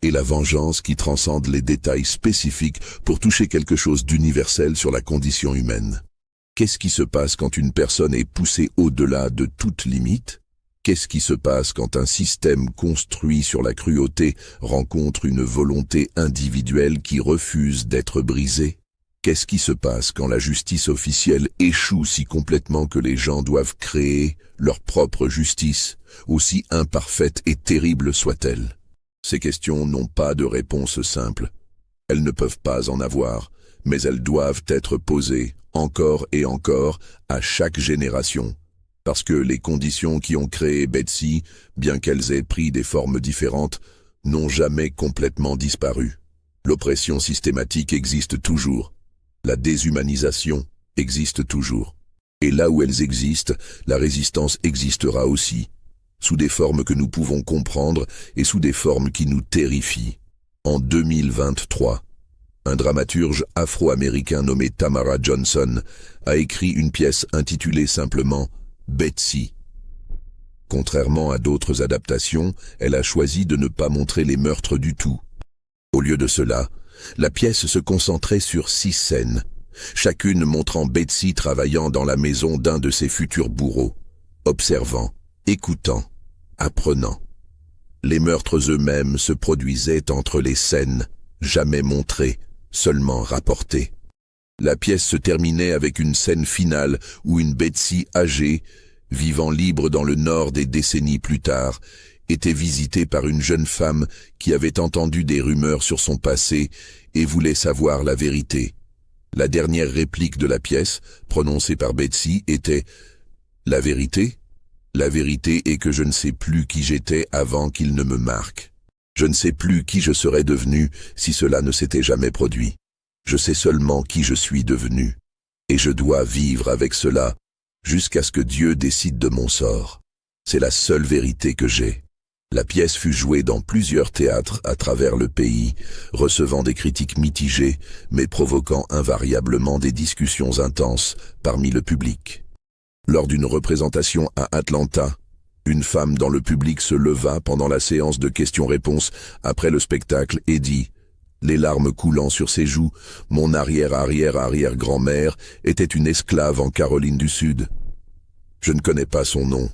et la vengeance qui transcendent les détails spécifiques pour toucher quelque chose d'universel sur la condition humaine. Qu'est-ce qui se passe quand une personne est poussée au-delà de toute limite? Qu'est-ce qui se passe quand un système construit sur la cruauté rencontre une volonté individuelle qui refuse d'être brisée? Qu'est-ce qui se passe quand la justice officielle échoue si complètement que les gens doivent créer leur propre justice, aussi imparfaite et terrible soit-elle? Ces questions n'ont pas de réponse simple. Elles ne peuvent pas en avoir, mais elles doivent être posées encore et encore à chaque génération. Parce que les conditions qui ont créé Betsy, bien qu'elles aient pris des formes différentes, n'ont jamais complètement disparu. L'oppression systématique existe toujours. La déshumanisation existe toujours. Et là où elles existent, la résistance existera aussi, sous des formes que nous pouvons comprendre et sous des formes qui nous terrifient. En 2023, un dramaturge afro-américain nommé Tamara Johnson a écrit une pièce intitulée simplement « Betsy ». Contrairement à d'autres adaptations, elle a choisi de ne pas montrer les meurtres du tout. Au lieu de cela, la pièce se concentrait sur 6 scènes, chacune montrant Betsy travaillant dans la maison d'un de ses futurs bourreaux, observant, écoutant, apprenant. Les meurtres eux-mêmes se produisaient entre les scènes, jamais montrées, seulement rapportées. La pièce se terminait avec une scène finale où une Betsy âgée, vivant libre dans le Nord des décennies plus tard, était visitée par une jeune femme qui avait entendu des rumeurs sur son passé et voulait savoir la vérité. La dernière réplique de la pièce, prononcée par Betsy, était « La vérité ? La vérité est que je ne sais plus qui j'étais avant qu'il ne me marque. Je ne sais plus qui je serais devenu si cela ne s'était jamais produit. Je sais seulement qui je suis devenu. Et je dois vivre avec cela jusqu'à ce que Dieu décide de mon sort. C'est la seule vérité que j'ai. » La pièce fut jouée dans plusieurs théâtres à travers le pays, recevant des critiques mitigées, mais provoquant invariablement des discussions intenses parmi le public. Lors d'une représentation à Atlanta, une femme dans le public se leva pendant la séance de questions-réponses après le spectacle et dit, les larmes coulant sur ses joues, « Mon arrière-arrière-arrière-grand-mère était une esclave en Caroline du Sud. » Je ne connais pas son nom,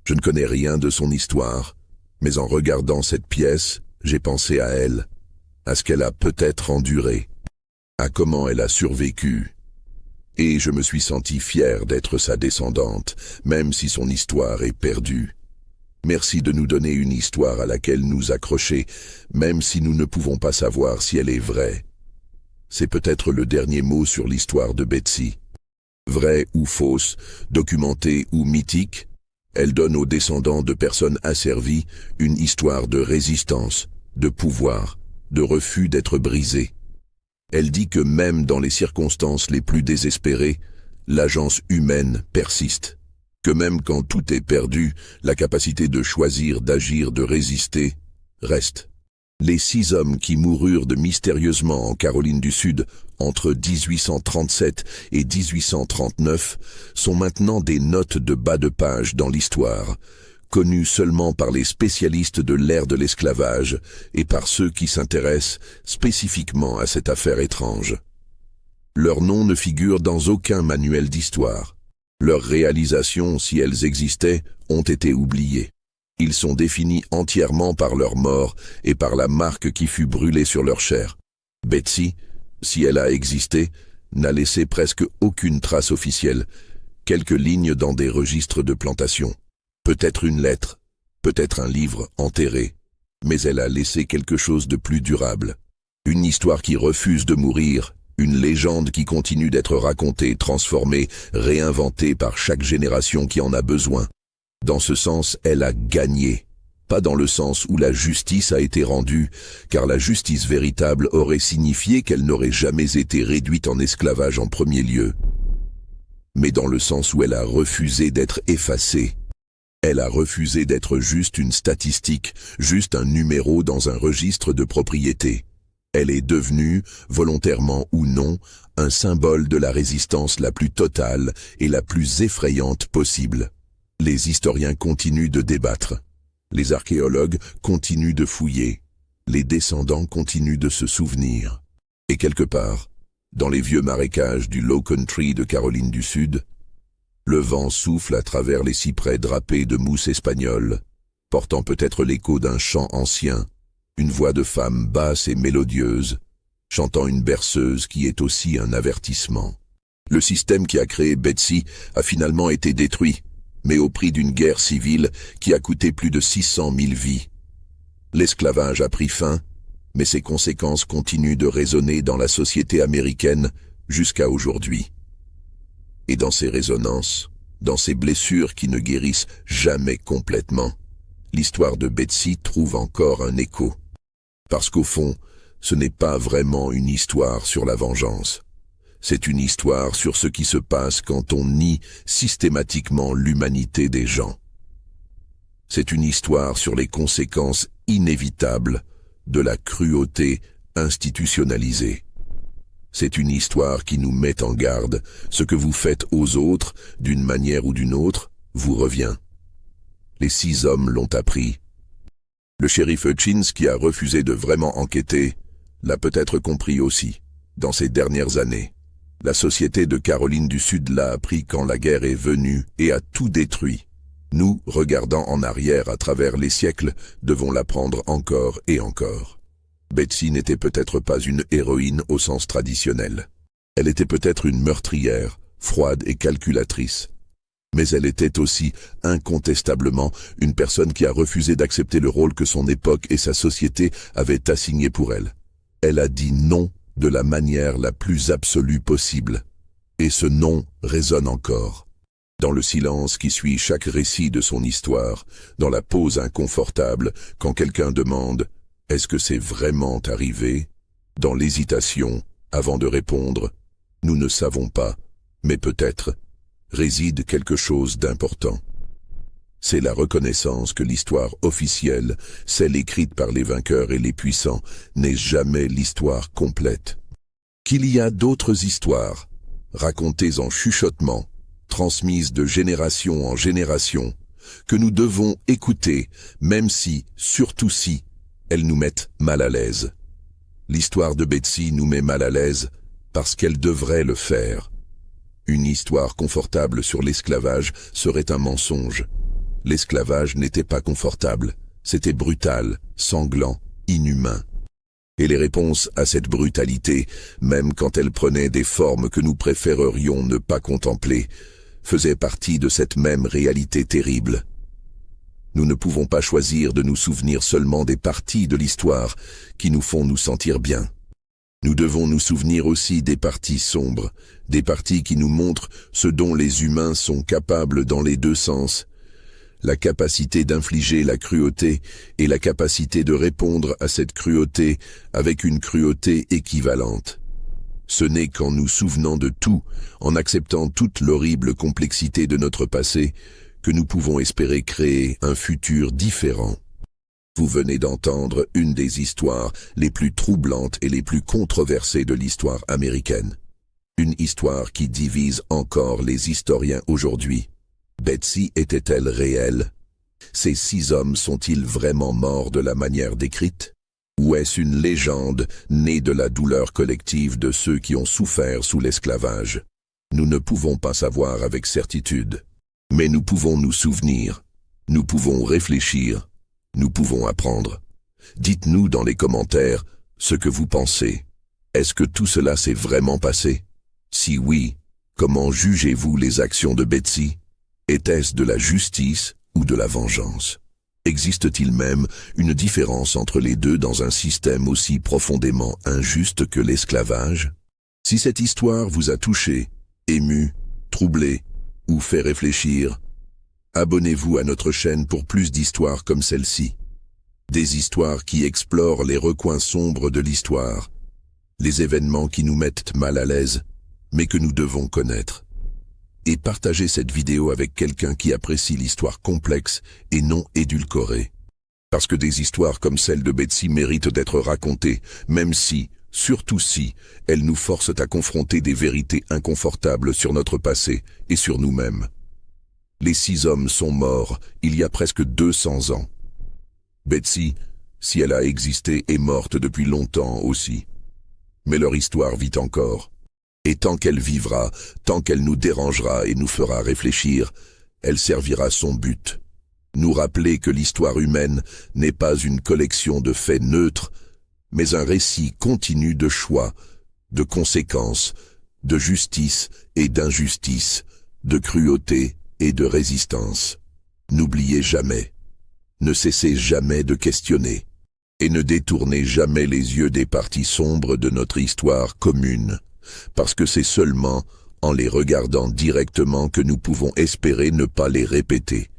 je ne connais rien de son histoire, mais en regardant cette pièce, j'ai pensé à elle, à ce qu'elle a peut-être enduré, à comment elle a survécu. Et je me suis senti fier d'être sa descendante, même si son histoire est perdue. Merci de nous donner une histoire à laquelle nous accrocher, même si nous ne pouvons pas savoir si elle est vraie. C'est peut-être le dernier mot sur l'histoire de Betsy. Vraie ou fausse, documentée ou mythique, elle donne aux descendants de personnes asservies une histoire de résistance, de pouvoir, de refus d'être brisée. Elle dit que même dans les circonstances les plus désespérées, l'agence humaine persiste. Que même quand tout est perdu, la capacité de choisir, d'agir, de résister, reste. Les 6 hommes qui moururent mystérieusement en Caroline du Sud entre 1837 et 1839 sont maintenant des notes de bas de page dans l'histoire, connues seulement par les spécialistes de l'ère de l'esclavage et par ceux qui s'intéressent spécifiquement à cette affaire étrange. Leurs noms ne figurent dans aucun manuel d'histoire. Leurs réalisations, si elles existaient, ont été oubliées. Ils sont définis entièrement par leur mort et par la marque qui fut brûlée sur leur chair. Betsy, si elle a existé, n'a laissé presque aucune trace officielle, quelques lignes dans des registres de plantation. Peut-être une lettre, peut-être un livre enterré, mais elle a laissé quelque chose de plus durable. Une histoire qui refuse de mourir, une légende qui continue d'être racontée, transformée, réinventée par chaque génération qui en a besoin. Dans ce sens, elle a gagné. Pas dans le sens où la justice a été rendue, car la justice véritable aurait signifié qu'elle n'aurait jamais été réduite en esclavage en premier lieu. Mais dans le sens où elle a refusé d'être effacée. Elle a refusé d'être juste une statistique, juste un numéro dans un registre de propriété. Elle est devenue, volontairement ou non, un symbole de la résistance la plus totale et la plus effrayante possible. Les historiens continuent de débattre. Les archéologues continuent de fouiller. Les descendants continuent de se souvenir. Et quelque part, dans les vieux marécages du Low Country de Caroline du Sud, le vent souffle à travers les cyprès drapés de mousse espagnole, portant peut-être l'écho d'un chant ancien, une voix de femme basse et mélodieuse, chantant une berceuse qui est aussi un avertissement. Le système qui a créé Betsy a finalement été détruit, mais au prix d'une guerre civile qui a coûté plus de 600 000 vies. L'esclavage a pris fin, mais ses conséquences continuent de résonner dans la société américaine jusqu'à aujourd'hui. Et dans ces résonances, dans ces blessures qui ne guérissent jamais complètement, l'histoire de Betsy trouve encore un écho. Parce qu'au fond, ce n'est pas vraiment une histoire sur la vengeance. C'est une histoire sur ce qui se passe quand on nie systématiquement l'humanité des gens. C'est une histoire sur les conséquences inévitables de la cruauté institutionnalisée. C'est une histoire qui nous met en garde. Ce que vous faites aux autres, d'une manière ou d'une autre, vous revient. Les 6 hommes l'ont appris. Le shérif Hutchins, qui a refusé de vraiment enquêter, l'a peut-être compris aussi, dans ces dernières années. La société de Caroline du Sud l'a appris quand la guerre est venue et a tout détruit. Nous, regardant en arrière à travers les siècles, devons l'apprendre encore et encore. Betsy n'était peut-être pas une héroïne au sens traditionnel. Elle était peut-être une meurtrière, froide et calculatrice. Mais elle était aussi, incontestablement, une personne qui a refusé d'accepter le rôle que son époque et sa société avaient assigné pour elle. Elle a dit non de la manière la plus absolue possible. Et ce non résonne encore. Dans le silence qui suit chaque récit de son histoire, dans la pause inconfortable, quand quelqu'un demande « Est-ce que c'est vraiment arrivé ?» Dans l'hésitation, avant de répondre « Nous ne savons pas, mais peut-être » réside quelque chose d'important. C'est la reconnaissance que l'histoire officielle, celle écrite par les vainqueurs et les puissants, n'est jamais l'histoire complète. Qu'il y a d'autres histoires, racontées en chuchotement, transmises de génération en génération, que nous devons écouter, même si, surtout si, elles nous mettent mal à l'aise. L'histoire de Betsy nous met mal à l'aise parce qu'elle devrait le faire. Une histoire confortable sur l'esclavage serait un mensonge. L'esclavage n'était pas confortable, c'était brutal, sanglant, inhumain. Et les réponses à cette brutalité, même quand elles prenaient des formes que nous préférerions ne pas contempler, faisaient partie de cette même réalité terrible. Nous ne pouvons pas choisir de nous souvenir seulement des parties de l'histoire qui nous font nous sentir bien. Nous devons nous souvenir aussi des parties sombres, des parties qui nous montrent ce dont les humains sont capables dans les deux sens, la capacité d'infliger la cruauté et la capacité de répondre à cette cruauté avec une cruauté équivalente. Ce n'est qu'en nous souvenant de tout, en acceptant toute l'horrible complexité de notre passé, que nous pouvons espérer créer un futur différent. Vous venez d'entendre une des histoires les plus troublantes et les plus controversées de l'histoire américaine. Une histoire qui divise encore les historiens aujourd'hui. Betsy était-elle réelle? Ces 6 hommes sont-ils vraiment morts de la manière décrite? Ou est-ce une légende née de la douleur collective de ceux qui ont souffert sous l'esclavage? Nous ne pouvons pas savoir avec certitude. Mais nous pouvons nous souvenir. Nous pouvons réfléchir. Nous pouvons apprendre. Dites-nous dans les commentaires ce que vous pensez. Est-ce que tout cela s'est vraiment passé? Si oui, comment jugez-vous les actions de Betsy? Était-ce de la justice ou de la vengeance? Existe-t-il même une différence entre les deux dans un système aussi profondément injuste que l'esclavage? Si cette histoire vous a touché, ému, troublé ou fait réfléchir, abonnez-vous à notre chaîne pour plus d'histoires comme celle-ci. Des histoires qui explorent les recoins sombres de l'histoire, les événements qui nous mettent mal à l'aise, mais que nous devons connaître. Et partagez cette vidéo avec quelqu'un qui apprécie l'histoire complexe et non édulcorée. Parce que des histoires comme celle de Betsy méritent d'être racontées, même si, surtout si, elles nous forcent à confronter des vérités inconfortables sur notre passé et sur nous-mêmes. Les 6 hommes sont morts il y a presque 200 ans. Betsy, si elle a existé, est morte depuis longtemps aussi. Mais leur histoire vit encore. Et tant qu'elle vivra, tant qu'elle nous dérangera et nous fera réfléchir, elle servira son but. Nous rappeler que l'histoire humaine n'est pas une collection de faits neutres, mais un récit continu de choix, de conséquences, de justice et d'injustice, de cruauté et de résistance. N'oubliez jamais, ne cessez jamais de questionner, et ne détournez jamais les yeux des parties sombres de notre histoire commune. Parce que c'est seulement en les regardant directement que nous pouvons espérer ne pas les répéter.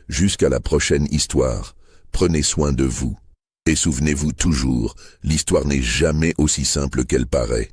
Jusqu'à la prochaine histoire, prenez soin de vous. Et souvenez-vous toujours, l'histoire n'est jamais aussi simple qu'elle paraît.